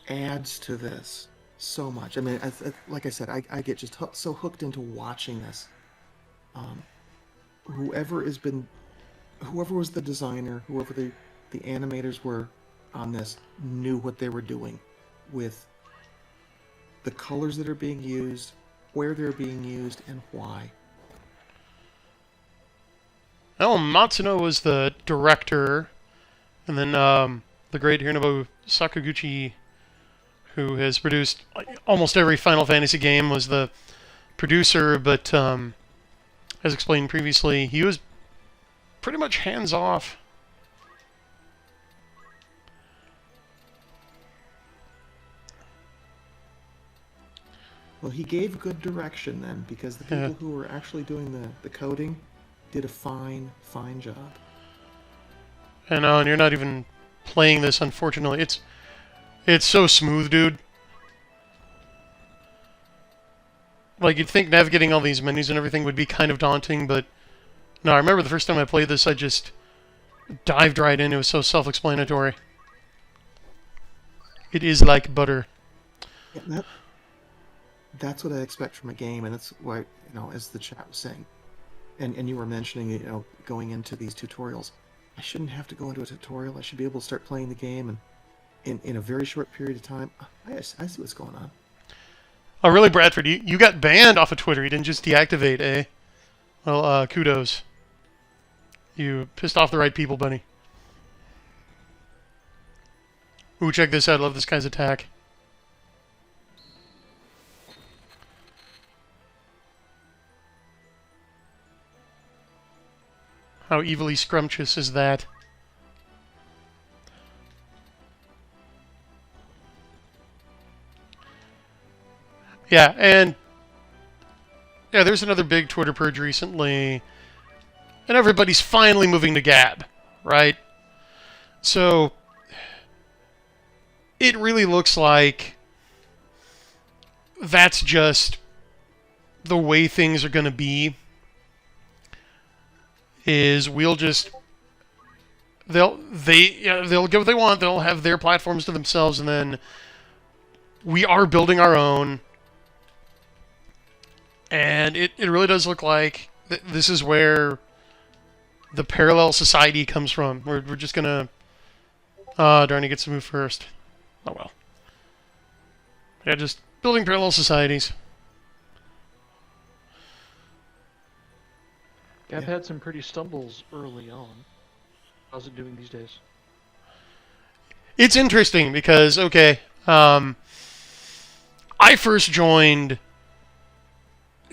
adds to this so much. I mean, like I said, I get just so hooked into watching this. Whoever was the designer, whoever the animators were on this, knew what they were doing with the colors that are being used, where they're being used, and why.
Well, Matsuno was the director, and then the great Hironobu Sakaguchi, who has produced almost every Final Fantasy game, was the producer, but as explained previously, he was pretty much hands-off.
Well, he gave good direction then, because the people who were actually doing the coding did a fine job.
And you're not even playing this, unfortunately. It's so smooth, dude. Like, you'd think navigating all these menus and everything would be kind of daunting, but no, I remember the first time I played this, I just dived right in. It was so self-explanatory. It is like butter.
Yeah, that's what I expect from a game, and that's why, as the chat was saying, and you were mentioning, going into these tutorials, I shouldn't have to go into a tutorial. I should be able to start playing the game, and in a very short period of time, I see what's going on.
Oh, really, Bradford? You got banned off of Twitter. You didn't just deactivate, eh? Well, kudos. You pissed off the right people, buddy. Ooh, check this out. I love this guy's attack. How evilly scrumptious is that? Yeah, and yeah, there's another big Twitter purge recently, and everybody's finally moving to Gab, right? So it really looks like that's just the way things are going to be. Is we'll just they'll get what they want. They'll have their platforms to themselves, and then we are building our own, and it really does look like this is where the parallel society comes from. We're just gonna... darn, he gets to move first. Oh well. Yeah, just building parallel societies.
I've had some pretty stumbles early on. How's it doing these days?
It's interesting because, okay, I first joined,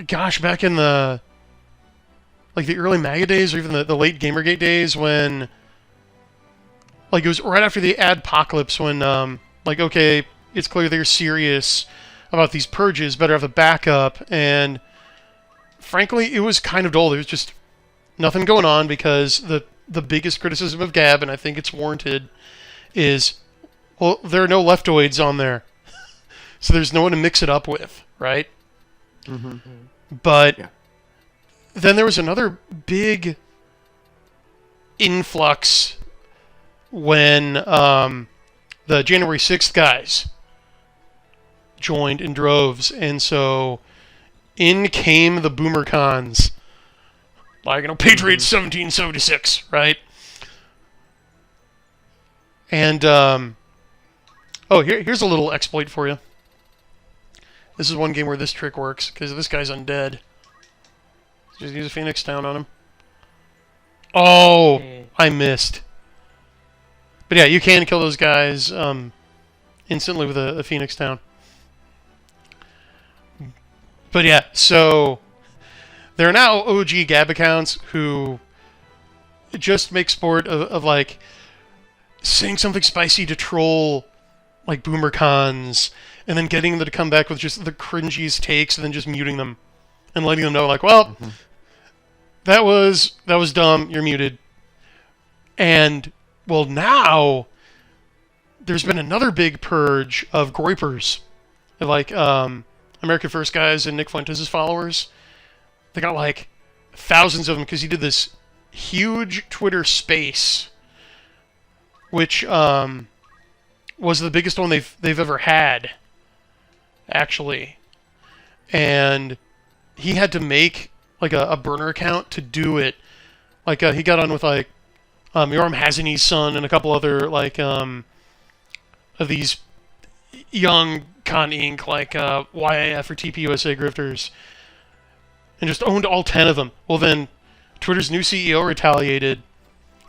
gosh, back in the early MAGA days, or even the late Gamergate days, when, it was right after the adpocalypse, when, okay, it's clear they're serious about these purges, better have a backup, and frankly, it was kind of dull. There was just nothing going on, because the biggest criticism of Gab, and I think it's warranted, is, well, there are no leftoids on there. So there's no one to mix it up with, right?
Mm-hmm.
But
Yeah.
then there was another big influx when the January 6th guys joined in droves, and so in came the boomer cons. Patriots 1776, right? And, here's a little exploit for you. This is one game where this trick works, because this guy's undead. Just use a Phoenix Down on him. Oh, I missed. But yeah, you can kill those guys instantly with a Phoenix Down. But yeah, so there are now OG Gab accounts who just make sport of saying something spicy to troll boomer cons, and then getting them to come back with just the cringiest takes, and then just muting them and letting them know well, that was dumb, you're muted. And well, now there's been another big purge of groypers, American First guys and Nick Fuentes' followers. They got thousands of them because he did this huge Twitter space, which was the biggest one they've ever had, actually. And he had to make a burner account to do it. He got on with Yoram Hazany's son and a couple other of these young Con Inc. YIF or TPUSA grifters, and just owned all 10 of them. Well, then Twitter's new CEO retaliated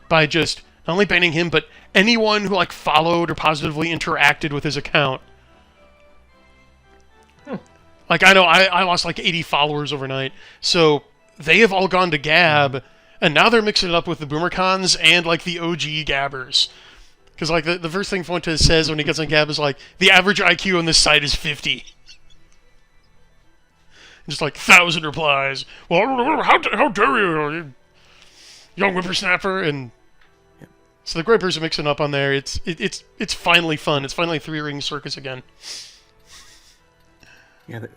by just not only banning him, but anyone who followed or positively interacted with his account. I know I lost 80 followers overnight, so they have all gone to Gab, and now they're mixing it up with the BoomerCons and the OG Gabbers. Because the first thing Fuentes says when he gets on Gab is the average IQ on this site is 50. Just 1,000 replies. Well, how dare you young whippersnapper, and so the Gripers are mixing up on there. It's finally fun. It's finally three-ring circus again.
Yeah,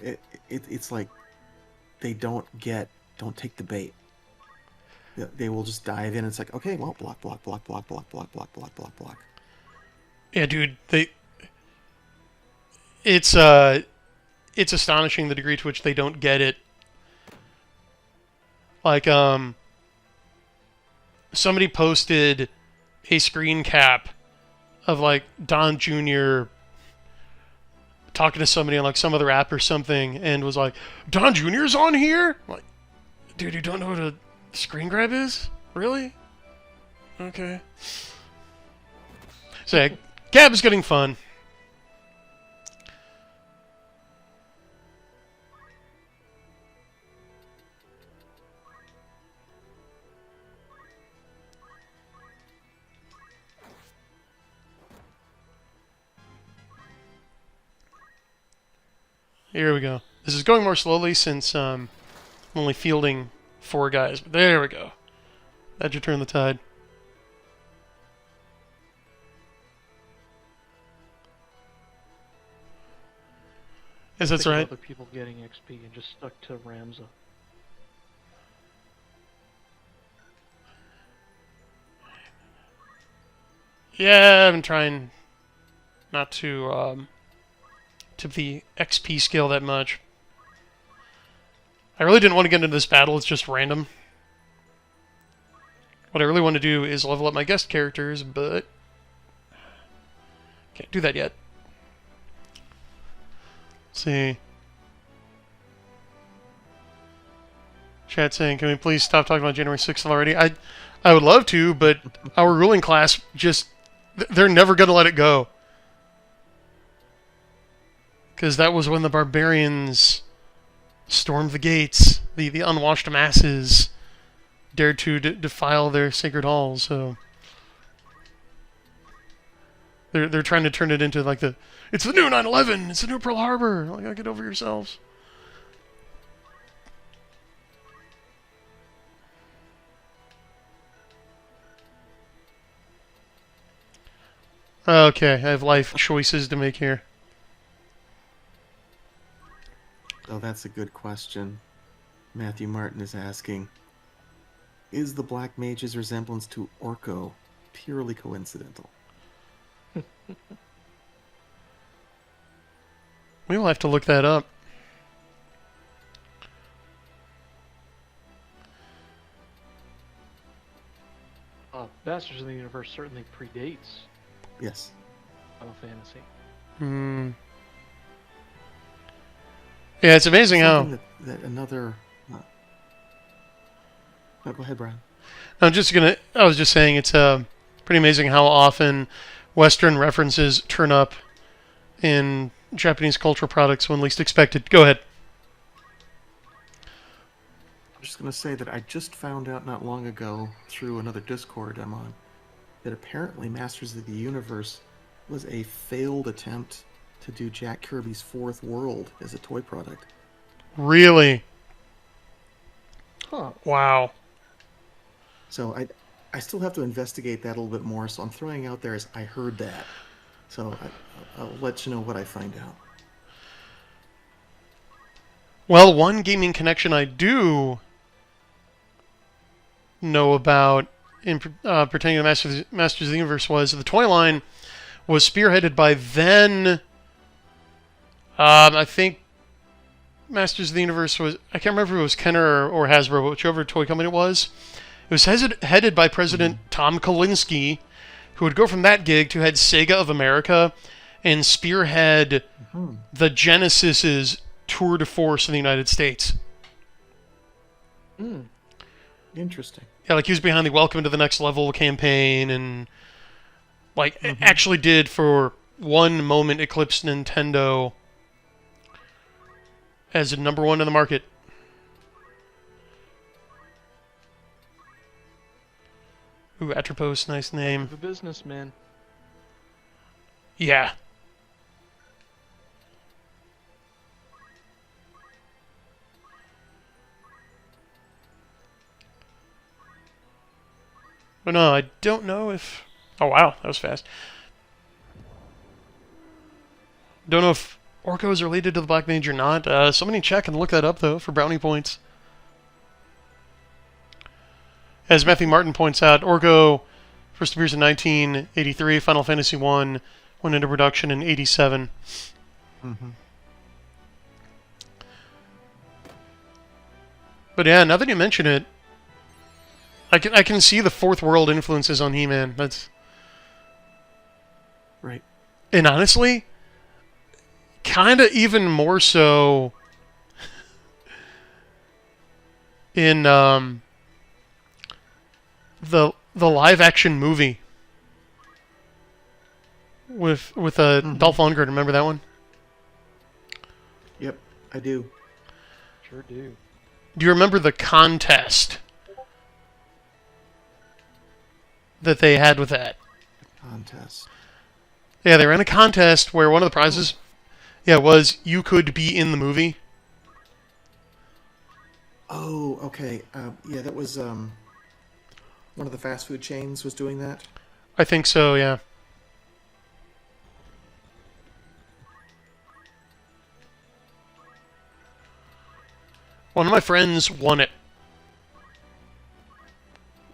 it's they don't take the bait. They will just dive in. It's okay, well, block.
Yeah, dude, it's astonishing the degree to which they don't get it. Somebody posted a screen cap of Don Jr. talking to somebody on some other app or something, and was Don Jr.'s on here? Dude, you don't know what a screen grab is? Really? Okay. So yeah, Gab is getting fun. Here we go. This is going more slowly since I'm only fielding 4 guys. But there we go. That should turn the tide. Yes, that's right.
Other people getting XP and just stuck to Ramza.
Yeah, I've been trying not to to the XP scale that much. I really didn't want to get into this battle. It's just random. What I really want to do is level up my guest characters, but can't do that yet. Let's see. Chat saying, can we please stop talking about January 6th already? I would love to, but our ruling class just... They're never going to let it go. Because that was when the barbarians stormed the gates. The unwashed masses dared to defile their sacred halls, so... They're trying to turn it into like it's the new 9/11, it's the new Pearl Harbor. Like, get over yourselves. Okay, I have life choices to make here.
Oh, that's a good question. Matthew Martin is asking, is the Black Mage's resemblance to Orko purely coincidental?
We will have to look that up.
Masters of the Universe certainly predates
Yes.
Final Fantasy.
Hmm. Yeah, it's amazing how...
Something that another... No, go ahead, Brian.
I was just saying it's pretty amazing how often Western references turn up in Japanese cultural products when least expected. Go ahead.
I'm just going to say that I just found out not long ago through another Discord I'm on that apparently Masters of the Universe was a failed attempt to do Jack Kirby's Fourth World as a toy product.
Really?
Huh.
Wow.
So I still have to investigate that a little bit more, so I'm throwing out there as I heard that. So I'll let you know what I find out.
Well, one gaming connection I do know about in pertaining to Masters of the Universe was the toy line was spearheaded by then... I think Masters of the Universe was... I can't remember if it was Kenner or Hasbro, but whichever toy company it was. It was headed by President Tom Kalinske, who would go from that gig to head Sega of America and spearhead the Genesis's tour de force in the United States.
Interesting.
Yeah, like he was behind the Welcome to the Next Level campaign and like actually did for one moment eclipse Nintendo as a #1 in the market. Ooh, Atropos, nice name.
The businessman.
Yeah. But no, I don't know if... Oh, wow, that was fast. Don't know if Orko is related to the Black Mage or not. Somebody check and look that up, though, for brownie points. As Matthew Martin points out, Orko first appears in 1983, Final Fantasy I went into production in 87. But yeah, now that you mention it, I can see the Fourth World influences on He-Man. That's
Right.
And honestly, kind of even more so in the live action movie with Dolph Lundgren. Remember that one?
Yep, I do.
Sure do.
Do you remember the contest that they had with that?
Contest.
Yeah, they ran a contest where one of the prizes, was you could be in the movie.
Oh, okay. Yeah, that was one of the fast food chains was doing that.
I think so, yeah. One of my friends won it.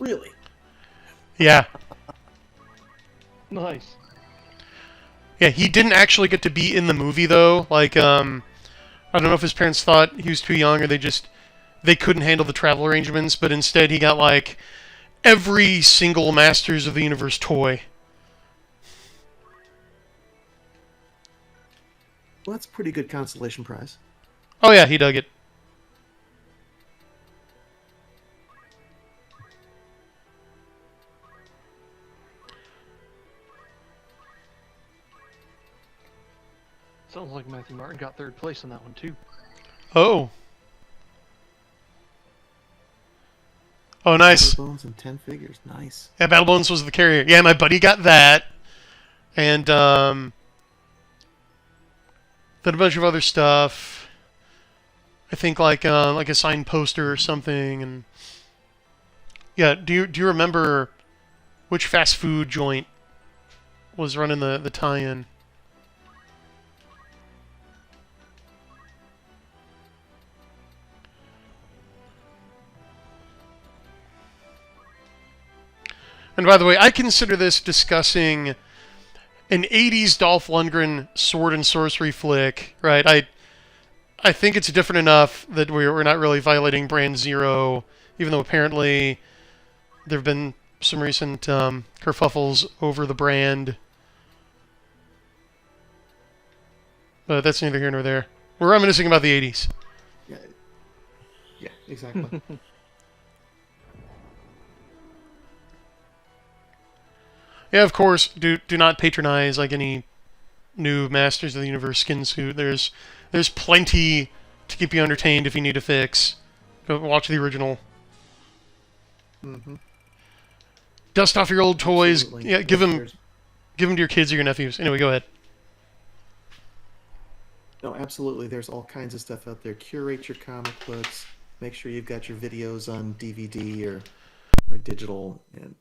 Really?
Yeah.
Nice.
Yeah, he didn't actually get to be in the movie though. Like, I don't know if his parents thought he was too young or they couldn't handle the travel arrangements, but instead he got like every single Masters of the Universe toy.
Well, that's a pretty good consolation prize.
Oh yeah, he dug it.
Sounds like Matthew Martin got third place on that one too.
Oh. Oh, nice.
Bones and 10 figures. Nice.
Yeah, Battle Bones was the carrier. Yeah, my buddy got that. And, then a bunch of other stuff. I think like a signed poster or something. And yeah, do you remember which fast food joint was running the tie-in? And by the way, I consider this discussing an 80s Dolph Lundgren sword and sorcery flick, right? I think it's different enough that we're not really violating Brand Zero, even though apparently there have been some recent kerfuffles over the brand. But that's neither here nor there. We're reminiscing about the 80s.
Yeah, exactly.
Yeah, of course, do not patronize like any new Masters of the Universe skin suit. There's plenty to keep you entertained if you need a fix. Go watch the original.
Mm-hmm.
Dust off your old toys.
Absolutely.
Yeah, give them to your kids or your nephews. Anyway, go ahead.
No, absolutely. There's all kinds of stuff out there. Curate your comic books. Make sure you've got your videos on DVD or digital, and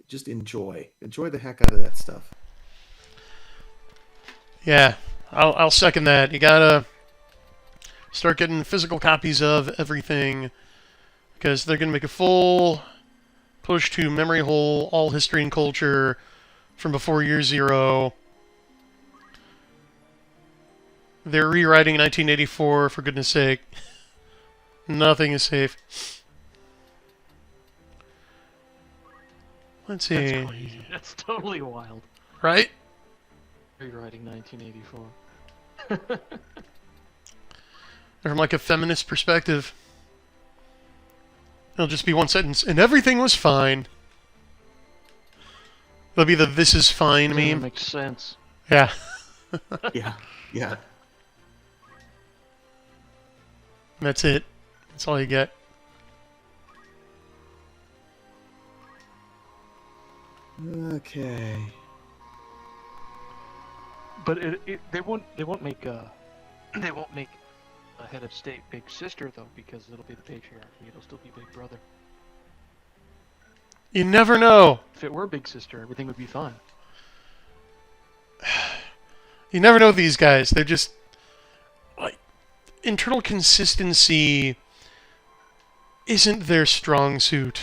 just enjoy the heck out of that stuff.
Yeah, I'll second that. You gotta start getting physical copies of everything, because they're gonna make a full push to memory hole all history and culture from before year zero. They're rewriting 1984, for goodness sake. Nothing is safe. Let's see.
That's crazy. That's totally wild.
Right?
Rewriting 1984.
From like a feminist perspective. It'll just be one sentence, and everything was fine. It'll be the "this is fine"
That
meme.
makes sense.
Yeah.
Yeah.
That's it. That's all you get.
Okay.
But they won't make a head of state big sister though, because it'll be the patriarchy. It'll still be big brother.
You never know.
If it were big sister, everything would be fine.
You never know with these guys. They're just like internal consistency isn't their strong suit.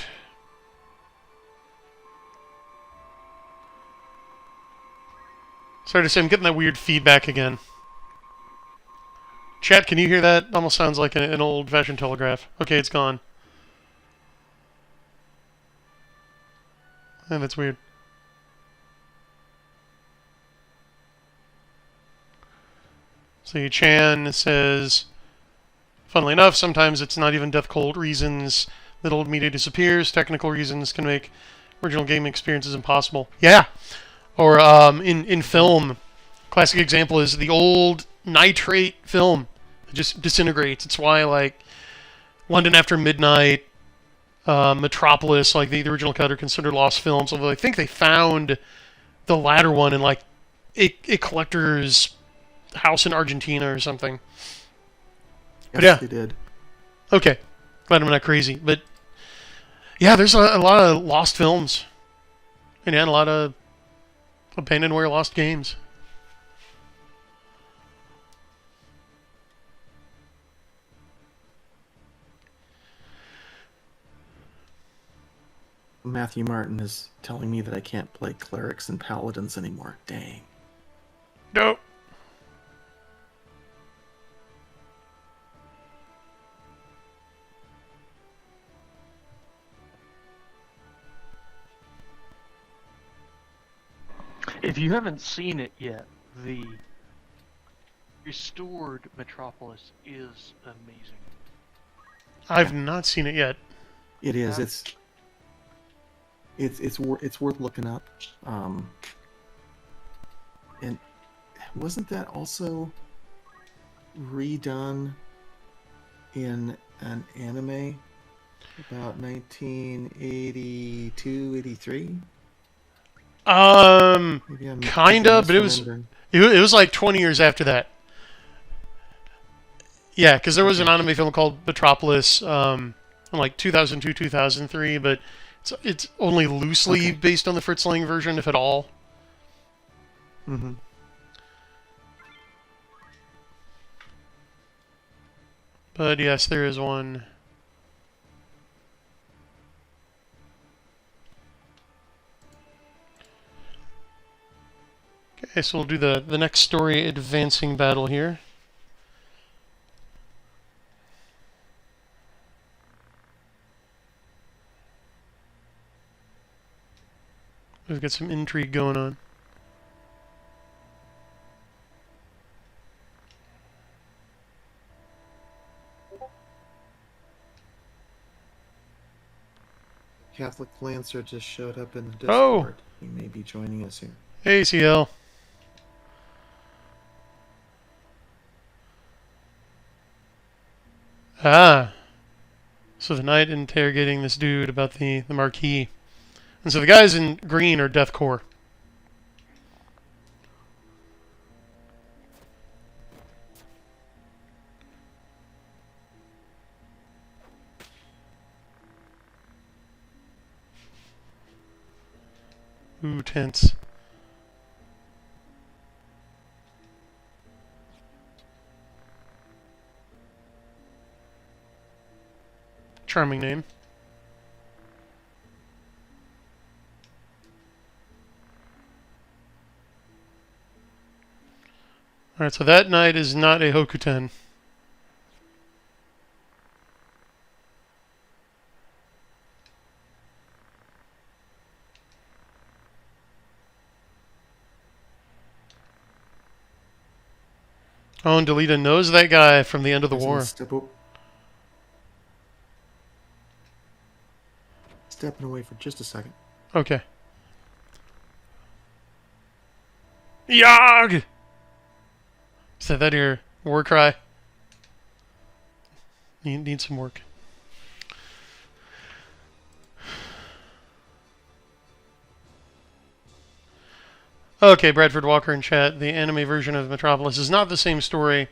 Sorry to say, I'm getting that weird feedback again. Chat, can you hear that? Almost sounds like an old-fashioned telegraph. Okay, it's gone. And that's weird. See, Chan says, funnily enough, sometimes it's not even death cold reasons that old media disappears. Technical reasons can make original game experiences impossible. Yeah. Or in film, classic example is the old nitrate film. It just disintegrates. It's why like London After Midnight, Metropolis, like the original cut, are considered lost films. Although I think they found the latter one in like a collector's house in Argentina or something. But
Yes,
yeah.
they did.
Okay, glad I'm not crazy. But yeah, there's a lot of lost films, and a lot of abandonware lost games.
Matthew Martin is telling me that I can't play clerics and paladins anymore. Dang.
Dope.
If you haven't seen it yet, the restored Metropolis is amazing.
I've not seen it yet.
It is.
Yeah.
It's worth looking up. And wasn't that also redone in an anime about 1982, 83? Maybe I'm
Kinda, but it was
misremembering.
it was like 20 years after that. Yeah, because there was an anime film called Metropolis, in like 2002, 2003, but it's only loosely based on the Fritz Lang version, if at all.
Mm-hmm.
But yes, there is one. Okay, so we'll do the next story advancing battle here. We've got some intrigue going on.
Catholic Lancer just showed up in the
Oh!
Discord. He may be joining us here.
Hey, CL. Ah. So the knight interrogating this dude about the marquee. And so the guys in green are deathcore. Ooh, tense. Charming name. Alright, so that knight is not a Hokuten. Oh, and Delita knows that guy from the end of the war.
Stepping away for just a second.
Okay. Yag! Is that your war cry? Need some work. Okay, Bradford Walker in chat. The anime version of Metropolis is not the same story.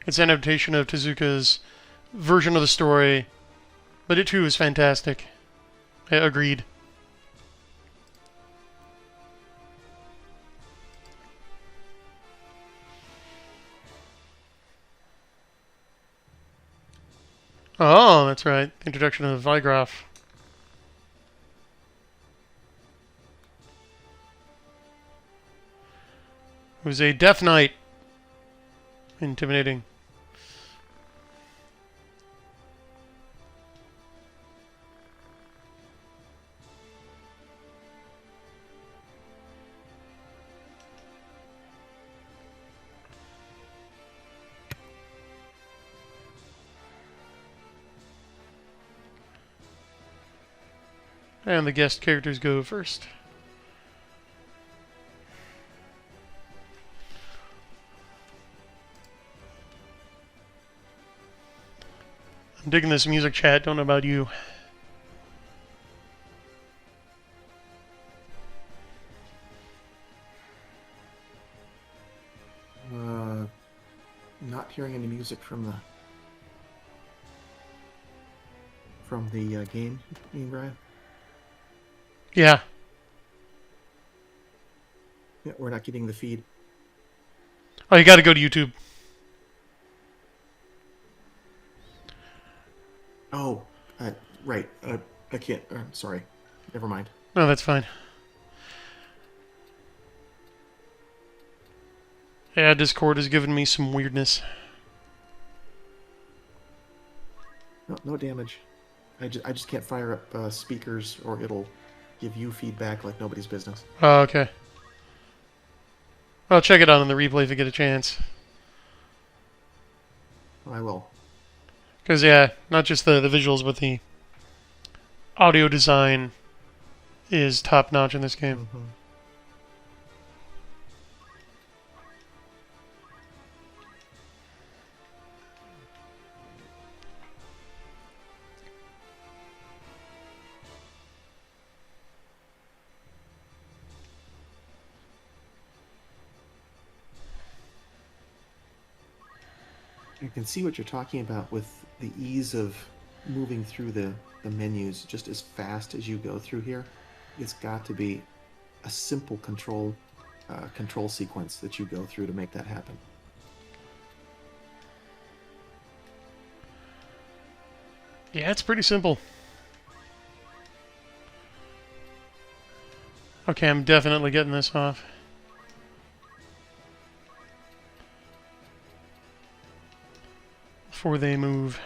It's an adaptation of Tezuka's version of the story, but it too is fantastic. Agreed. Oh, that's right. Introduction of Vigraph. Who's a Death Knight. Intimidating. And the guest characters go first. I'm digging this music chat, don't know about you.
Not hearing any music from the game, you mean, Brian?
Yeah.
Yeah, we're not getting the feed.
Oh, you gotta go to YouTube.
Oh, right. I can't. Sorry. Never mind.
No, that's fine. Yeah, Discord has given me some weirdness.
No, no damage. I just can't fire up speakers, or it'll give you feedback like nobody's business.
Oh, okay. I'll check it out on the replay if you get a chance.
I will.
Because, yeah, not just the visuals, but the audio design is top-notch in this game.
Mm-hmm. I can see what you're talking about with the ease of moving through the menus just as fast as you go through here. It's got to be a simple control sequence that you go through to make that happen.
Yeah, it's pretty simple. Okay, I'm definitely getting this off. Before they move.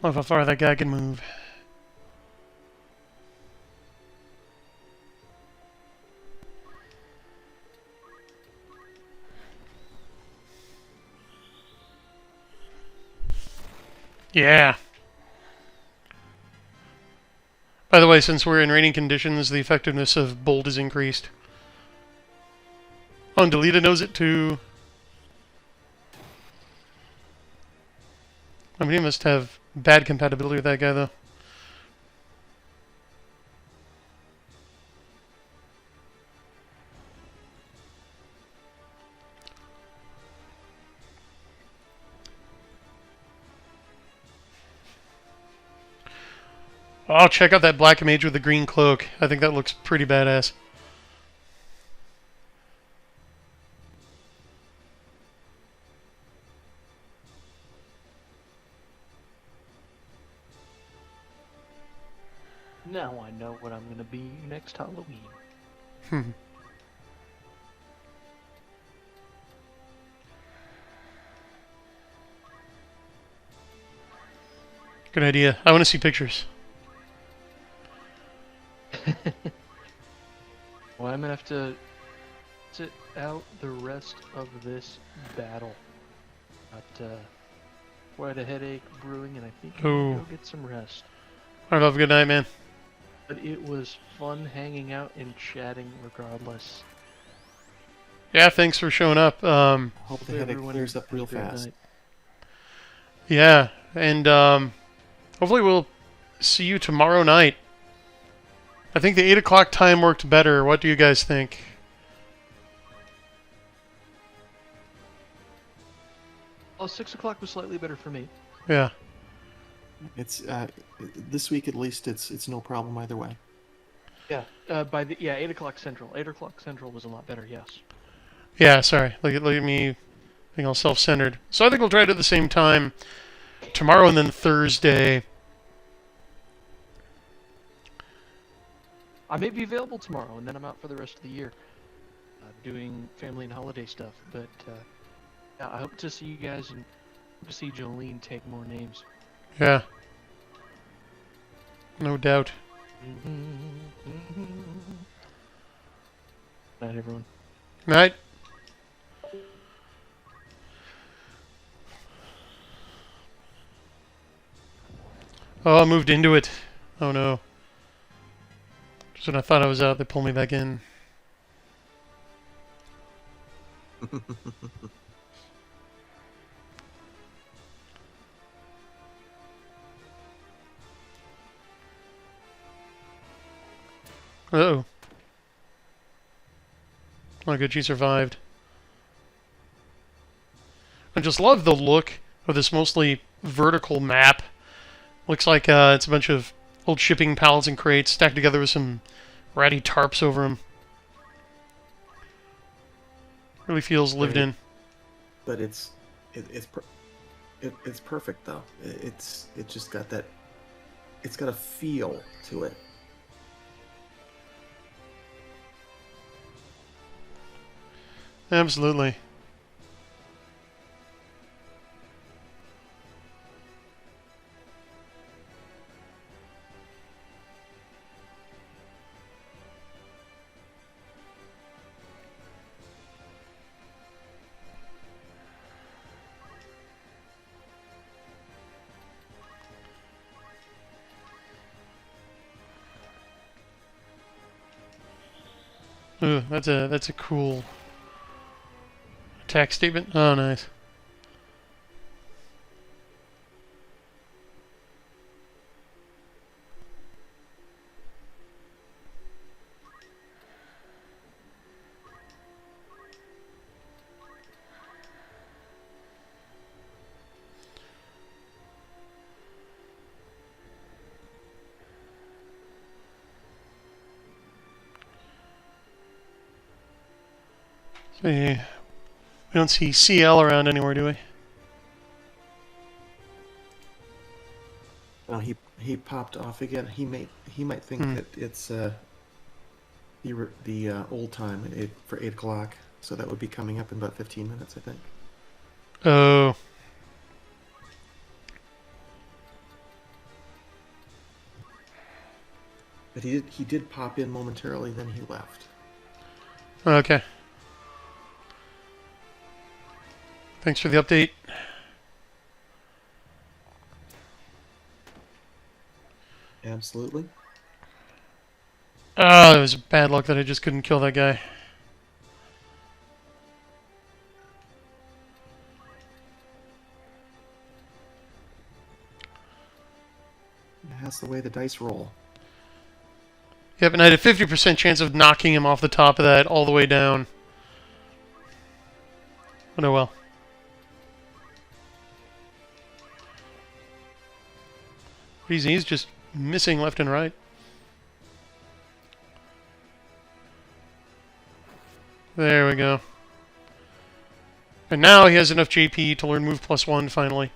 Love how far that guy can move. Yeah. By the way, since we're in raining conditions, the effectiveness of Bolt is increased. Oh, and Delita knows it too. I mean, he must have bad compatibility with that guy, though. Oh, check out that black mage with the green cloak. I think that looks pretty badass.
Now I know what I'm gonna be next Halloween.
Good idea. I want to see pictures.
Well, I'm gonna have to sit out the rest of this battle. Got quite a headache brewing, and I think I'm gonna go get some rest.
All right, have a good night, man.
But it was fun hanging out and chatting regardless.
Yeah, thanks for showing up.
Hope the headache clears up real fast.
Night.
Yeah, and hopefully we'll see you tomorrow night. I think the 8 o'clock time worked better. What do you guys think?
Oh, 6 o'clock was slightly better for me.
Yeah.
It's this week at least. It's no problem either way.
Yeah. 8 o'clock Central. 8 o'clock Central was a lot better. Yes.
Yeah. Sorry. Look at me being all self-centered. So I think we'll try it at the same time tomorrow and then Thursday.
I may be available tomorrow, and then I'm out for the rest of the year, doing family and holiday stuff. But yeah, I hope to see you guys and to see Jolene take more names.
Yeah. No doubt.
Night, everyone.
Night. Oh, I moved into it. Oh no. Just when I thought I was out, they pulled me back in. Uh-oh. Oh, good, she survived. I just love the look of this mostly vertical map. Looks like it's a bunch of old shipping pallets and crates stacked together with some ratty tarps over them. Really feels lived in.
But it's perfect though. It just got that. It's got a feel to it.
Absolutely. Ooh, that's a cool tax statement. Oh, nice. We don't see CL around anywhere, do we?
Oh, he popped off again. He might think that it's the old time for 8 o'clock. So that would be coming up in about 15 minutes, I think.
Oh.
But he did pop in momentarily, then he left.
Okay. Thanks for the update.
Absolutely.
Oh, it was bad luck that I just couldn't kill that guy.
That's the way the dice roll.
Yep, and I had a 50% chance of knocking him off the top of that all the way down. But oh well. Easy, he's just missing left and right. There we go. And now he has enough JP to learn move +1 finally.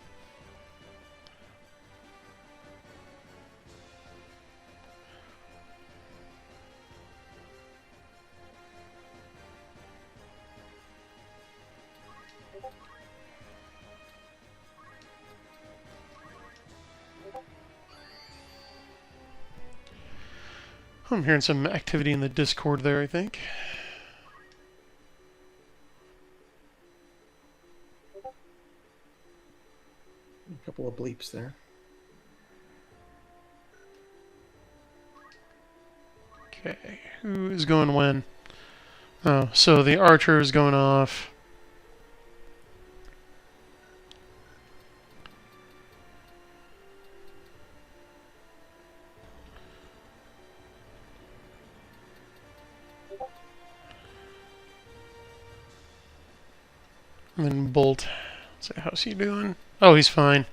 I'm hearing some activity in the Discord there, I think.
A couple of bleeps there.
Okay, who is going when? Oh, so the archer is going off. And then Bolt. So how's he doing? Oh, he's fine.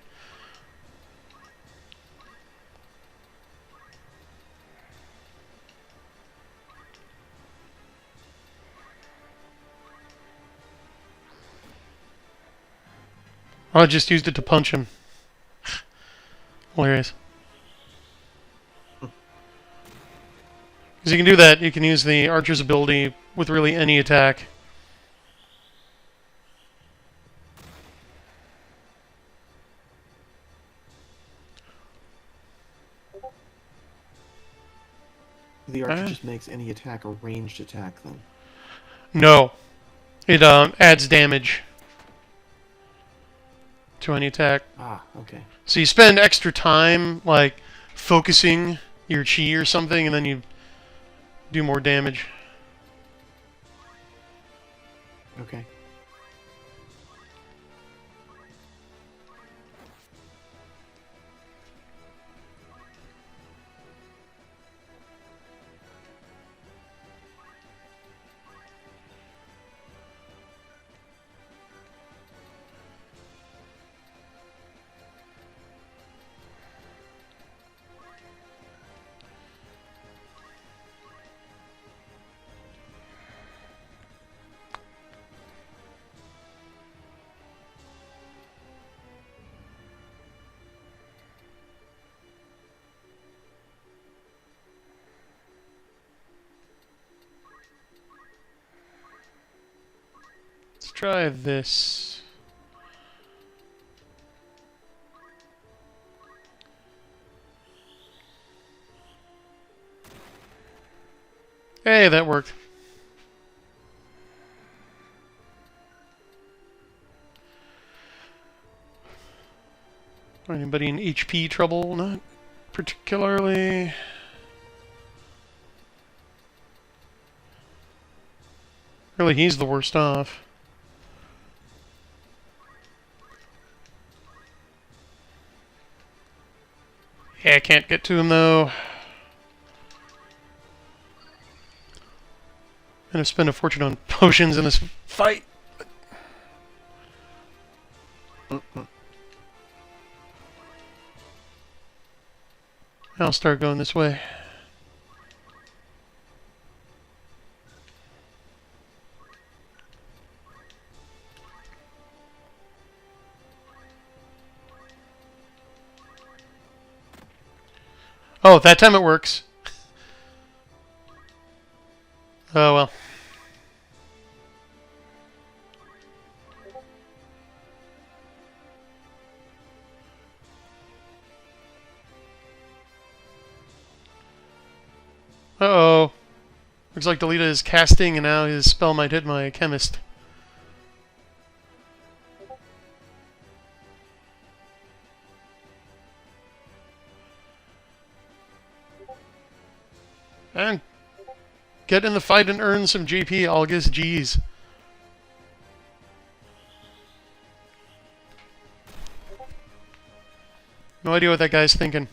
I just used it to punch him. Hilarious. Because you can do that, you can use the archer's ability with really any attack.
The archer just makes any attack a ranged attack, then.
No. It adds damage to any attack.
Ah, okay.
So you spend extra time, like, focusing your chi or something, and then you do more damage.
Okay.
Let's try this. Hey, that worked. Anybody in HP trouble? Not particularly. Really, he's the worst off. Yeah, I can't get to him though. I'm gonna spend a fortune on potions in this fight. I'll start going this way. Oh, that time it works. Oh well. Uh-oh. Looks like Delita is casting, and now his spell might hit my chemist. And get in the fight and earn some GP, August. G's. No idea what that guy's thinking.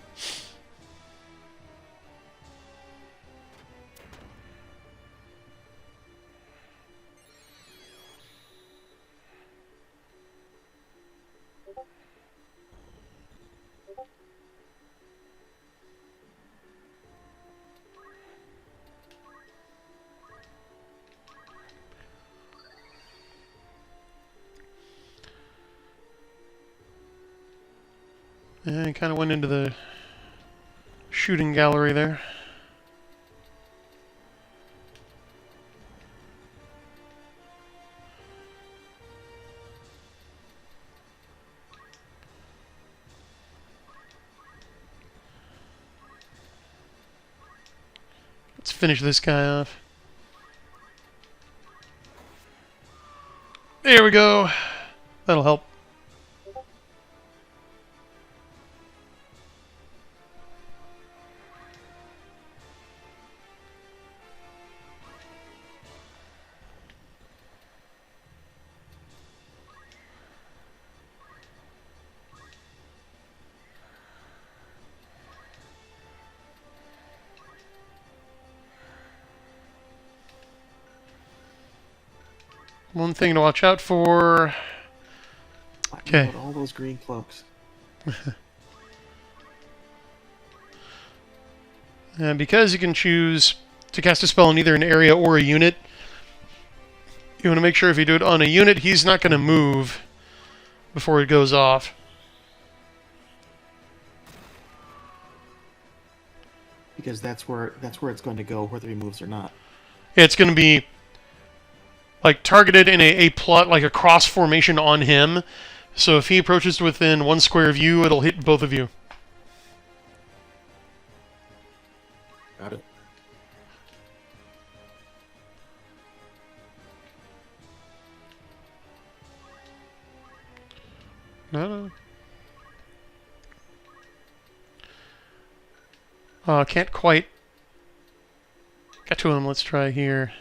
And he kind of went into the shooting gallery there. Let's finish this guy off. There we go. That'll help. One thing to watch out for. Okay.
All those green cloaks.
And because you can choose to cast a spell in either an area or a unit, you want to make sure if you do it on a unit, he's not going to move before it goes off.
Because that's where it's going to go, whether he moves or not.
It's going to be like targeted in a plot, like a cross formation on him. So if he approaches to within one square of you, it'll hit both of you.
Got it.
No. Can't quite get to him. Let's try here.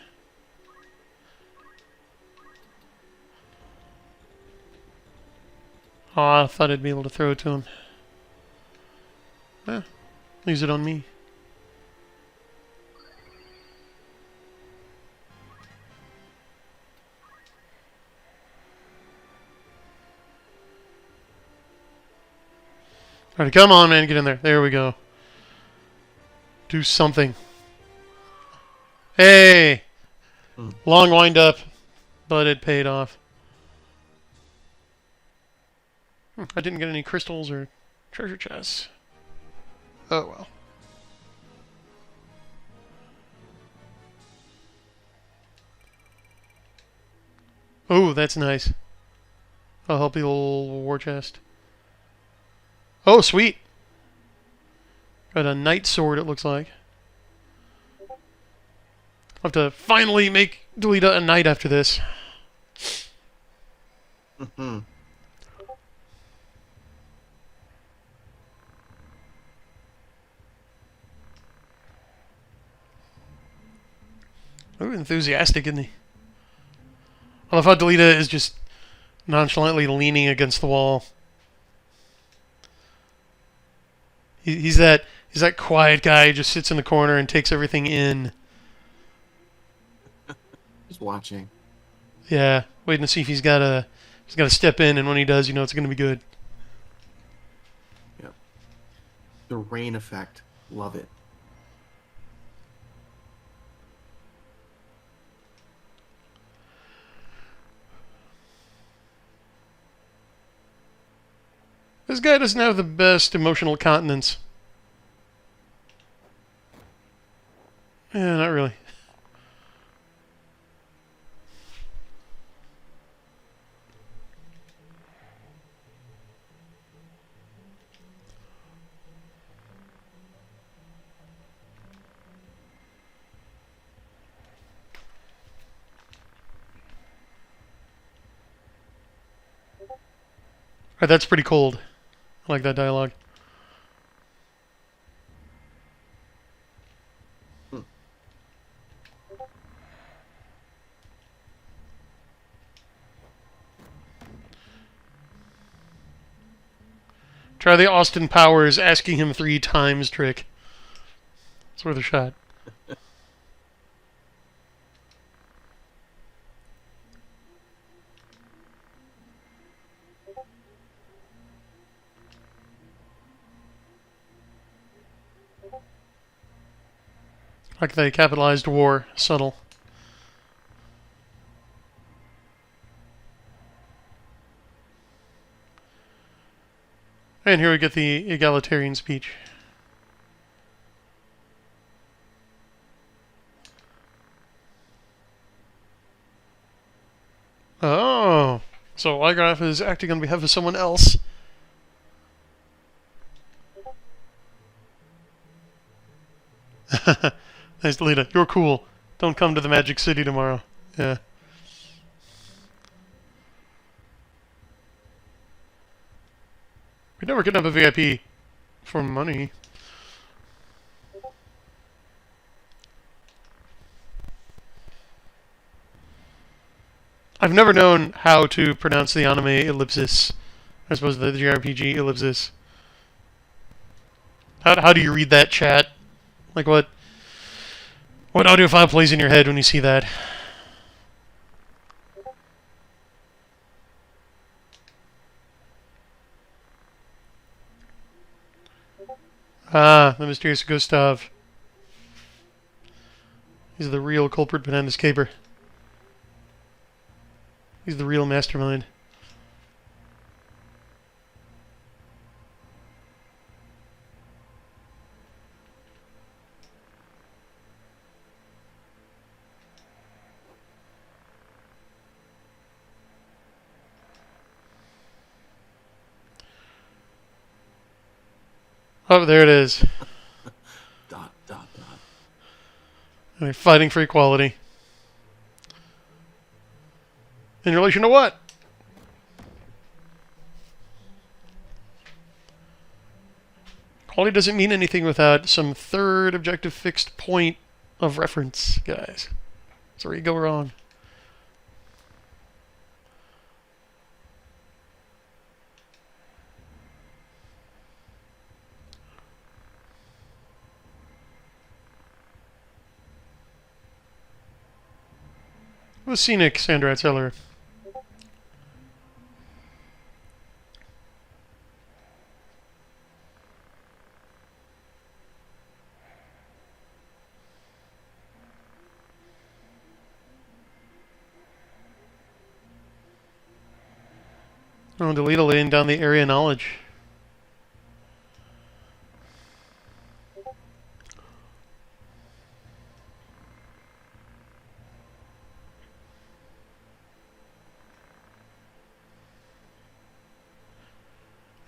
Oh, I thought I'd be able to throw it to him. Leaves it on me. Alright, come on, man, get in there. There we go. Do something. Hey! Long wind up, but it paid off. I didn't get any crystals or treasure chests. Oh well. Oh, that's nice. I'll help you, little war chest. Oh, sweet. Got a knight sword, it looks like. I'll have to finally make Delita a knight after this.
Mm-hmm.
Ooh, enthusiastic, isn't he? I love how Delita is just nonchalantly leaning against the wall. He's that quiet guy who just sits in the corner and takes everything in.
Just watching.
Yeah, waiting to see if he's got to step in, and when he does, you know it's going to be good.
Yep. The rain effect. Love it.
This guy doesn't have the best emotional continence. Yeah, not really. Alright, that's pretty cold. I like that dialogue. Try the Austin Powers asking him 3 times trick. It's worth a shot. Like they capitalized war. Subtle. And here we get the egalitarian speech. Oh, so Lygraph is acting on behalf of someone else. Nice, Lita. You're cool. Don't come to the Magic City tomorrow. Yeah. We never could have a VIP for money. I've never known how to pronounce the anime ellipsis. I suppose the JRPG ellipsis. How do you read that, chat? Like what audio file plays in your head when you see that? Ah, the mysterious Gustav. He's the real culprit behind this caper. He's the real mastermind. Oh, there it is.
Dot, dot, dot.
And they're fighting for equality. In relation to what? Equality doesn't mean anything without some third objective fixed point of reference, guys. That's where you go wrong. The scenic Sandrat Cellar. Oh, Delita laying down the area knowledge.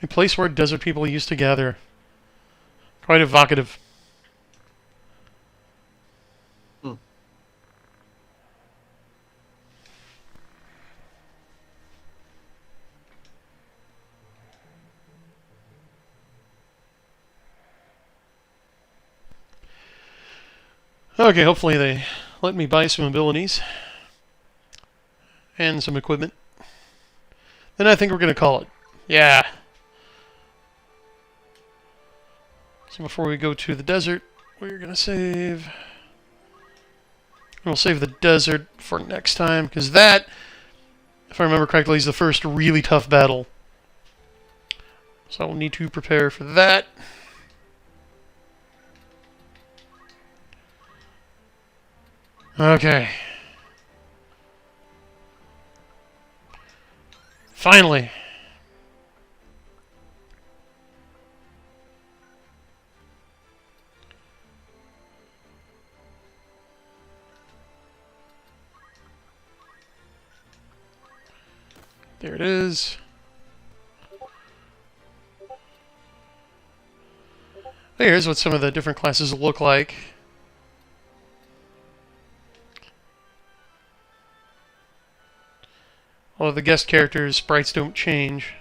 A place where desert people used to gather. Quite evocative.
Hmm.
Okay, hopefully they let me buy some abilities. And some equipment. Then I think we're going to call it. Yeah. So before we go to the desert, we're going to save. We'll save the desert for next time, because that, if I remember correctly, is the first really tough battle. So I'll need to prepare for that. Okay. Finally. There it is. Here's what some of the different classes look like. Although the guest characters' sprites don't change.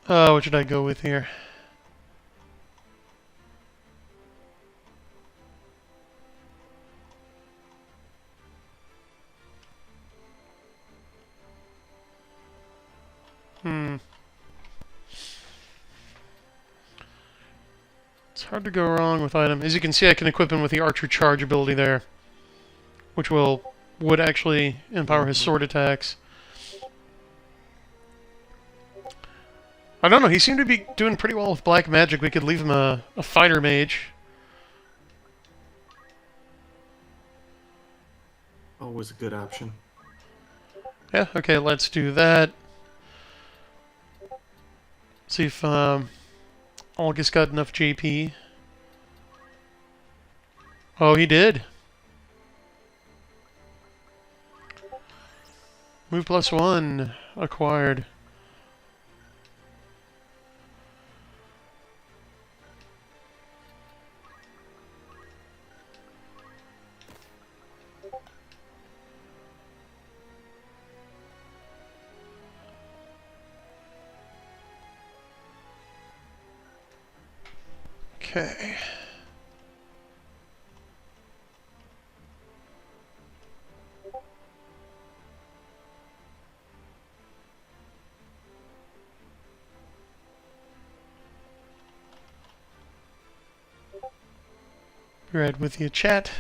What should I go with here? It's hard to go wrong with item. As you can see, I can equip him with the Archer Charge ability there, which would actually empower his sword attacks. I don't know, he seemed to be doing pretty well with black magic. We could leave him a fighter mage.
Always a good option.
Yeah, okay, let's do that. See if August got enough JP. Oh, he did. Move +1 acquired. Okay. Be right with you, chat.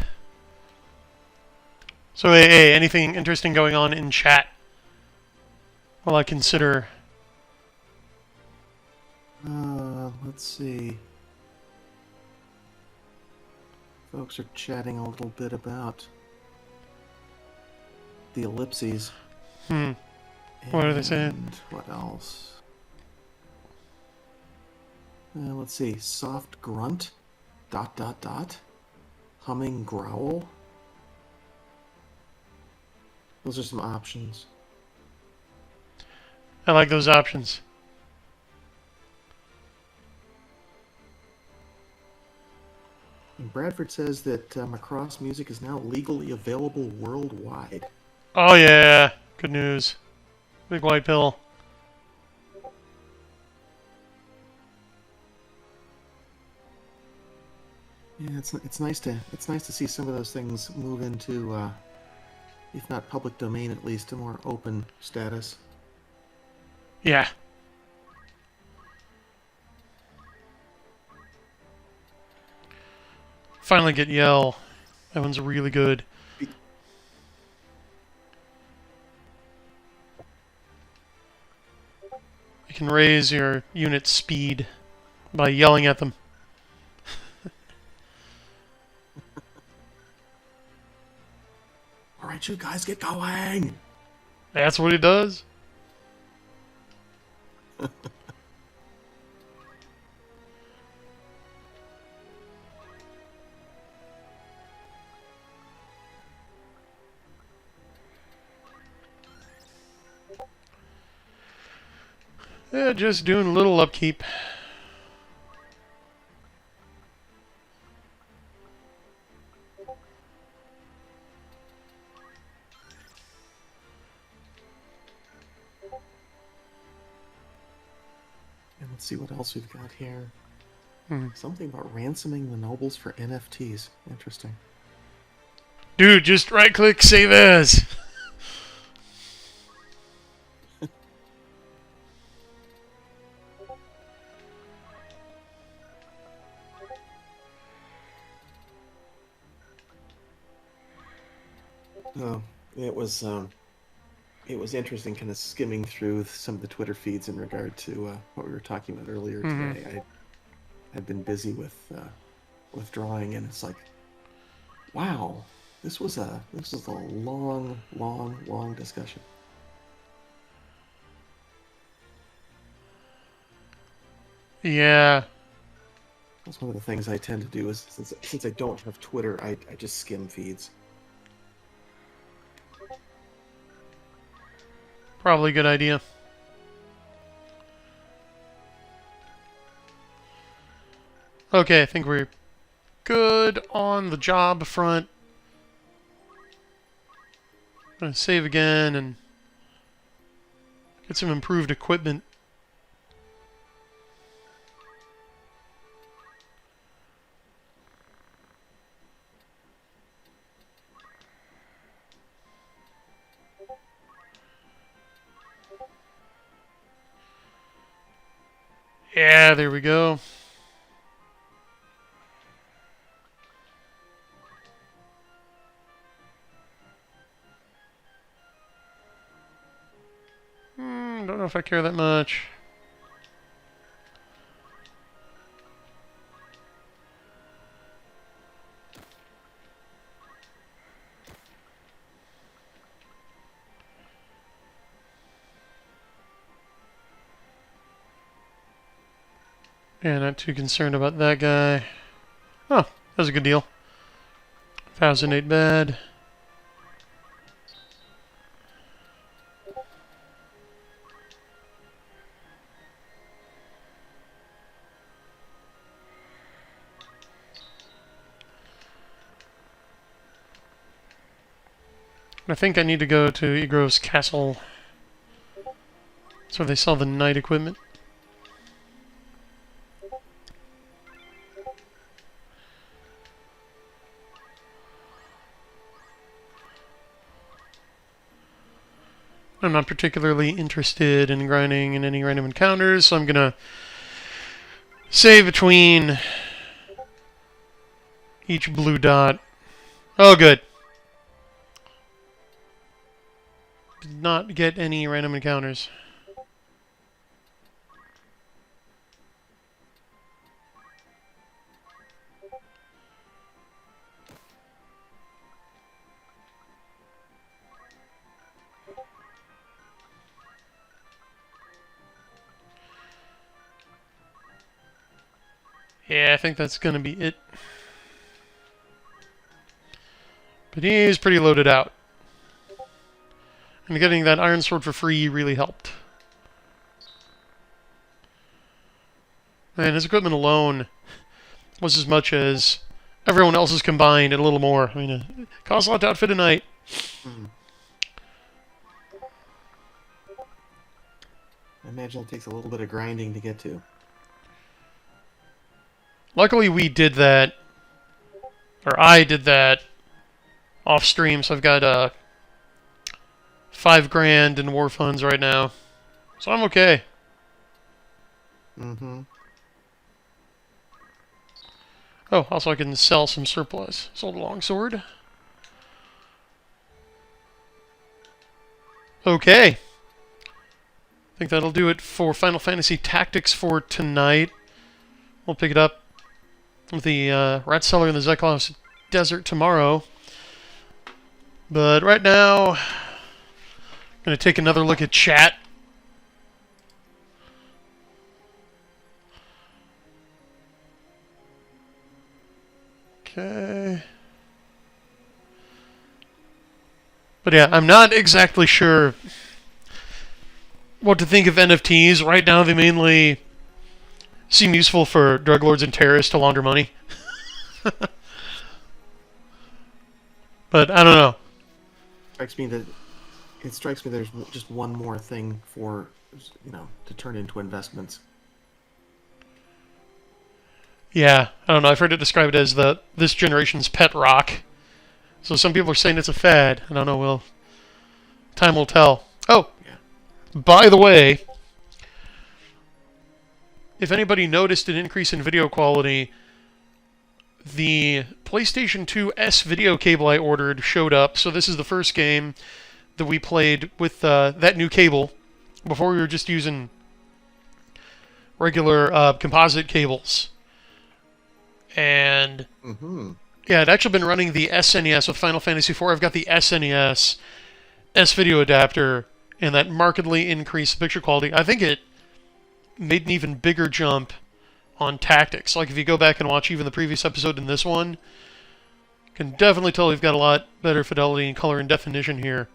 So, hey, anything interesting going on in chat? While I consider.
Let's see. Folks are chatting a little bit about the ellipses.
What are they saying?
And what else? Let's see. Soft grunt. ... Humming growl. Those are some options.
I like those options.
And Bradford says that Macross music is now legally available worldwide.
Oh yeah, good news. Big white pill.
Yeah, it's nice to see some of those things move into, if not public domain, at least a more open status.
Yeah. Finally get Yell. That one's really good. You can raise your unit's speed by yelling at them.
Alright, you guys get going!
That's what he does. Yeah, just doing a little upkeep.
And let's see what else we've got here.
Hmm.
Something about ransoming the nobles for NFTs. Interesting.
Dude, just right-click, save as.
Oh, it was interesting, kind of skimming through some of the Twitter feeds in regard to what we were talking about earlier
Mhm.
today. I've been busy with drawing, and it's like, wow, this was a long discussion.
Yeah.
That's one of the things I tend to do is since I don't have Twitter, I just skim feeds.
Probably a good idea. Okay, I think we're good on the job front. Gonna save again and get some improved equipment. Yeah, there we go. Don't know if I care that much. Yeah, not too concerned about that guy. Oh, that was a good deal. 1,008 bad. I think I need to go to Igrov's castle. That's where they sell the knight equipment. I'm not particularly interested in grinding in any random encounters, so I'm gonna save between each blue dot. Oh, good. Did not get any random encounters. Yeah, I think that's gonna be it. But he's pretty loaded out. And getting that iron sword for free really helped. And his equipment alone was as much as everyone else's combined and a little more. I mean, it costs a lot to outfit a knight.
Hmm. I imagine it takes a little bit of grinding to get to.
Luckily, we did that, or I did that off stream, so I've got $5,000 in war funds right now, so I'm okay.
Mm-hmm.
Oh, also I can sell some surplus. Sold a longsword. Okay. I think that'll do it for Final Fantasy Tactics for tonight. We'll pick it up with the Rat Cellar in the Zeklos Desert tomorrow. But right now, I'm going to take another look at chat. Okay. But yeah, I'm not exactly sure what to think of NFTs. Right now, they mainly seem useful for drug lords and terrorists to launder money. But I don't know.
It strikes me there's just one more thing for, to turn into investments.
Yeah, I don't know. I've heard it described as this generation's pet rock. So some people are saying it's a fad. I don't know. Well, time will tell. Oh,
Yeah.
by the way, if anybody noticed an increase in video quality, the PlayStation 2 S video cable I ordered showed up. So this is the first game that we played with that new cable. Before we were just using regular composite cables. And yeah, I'd actually been running the SNES with Final Fantasy IV. I've got the SNES S-Video adapter, and that markedly increased the picture quality. I think it made an even bigger jump on tactics. Like if you go back and watch even the previous episode and this one, you can definitely tell we've got a lot better fidelity and color and definition here.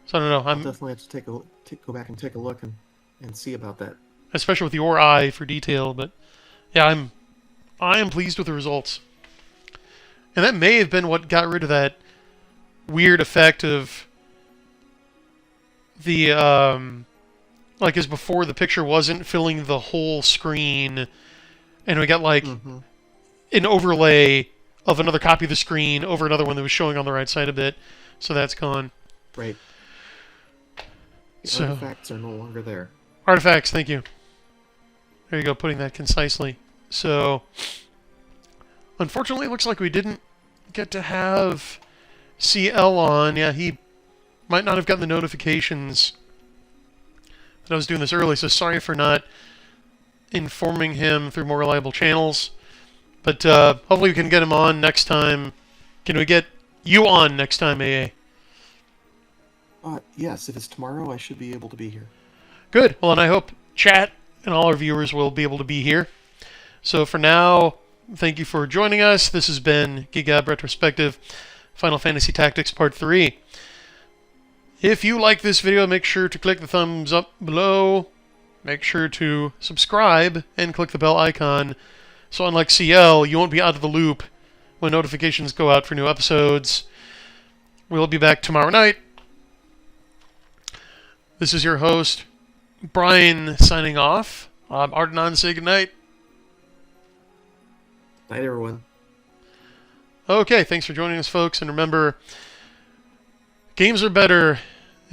So I don't know.
I'll definitely have to go back and take a look and see about that.
Especially with your eye for detail, but yeah, I am pleased with the results. And that may have been what got rid of that weird effect of the like as before the picture wasn't filling the whole screen, and we got like an overlay of another copy of the screen over another one that was showing on the right side a bit. So that's gone.
Right. The
So
artifacts are no longer there.
Artifacts, thank you. There you go, putting that concisely. So, unfortunately, it looks like we didn't get to have CL on. Yeah, he might not have gotten the notifications that I was doing this early, so sorry for not informing him through more reliable channels. But hopefully we can get him on next time. Can we get you on next time, AA?
Yes, if it's tomorrow, I should be able to be here.
Good. Well, and I hope chat and all our viewers will be able to be here. So for now, thank you for joining us. This has been Geek Retrospective Final Fantasy Tactics Part 3. If you like this video, make sure to click the thumbs up below. Make sure to subscribe and click the bell icon. So unlike CL, you won't be out of the loop when notifications go out for new episodes. We'll be back tomorrow night. This is your host, Brian, signing off. Ardenon, say goodnight.
Night, everyone.
Okay, thanks for joining us, folks. And remember, games are better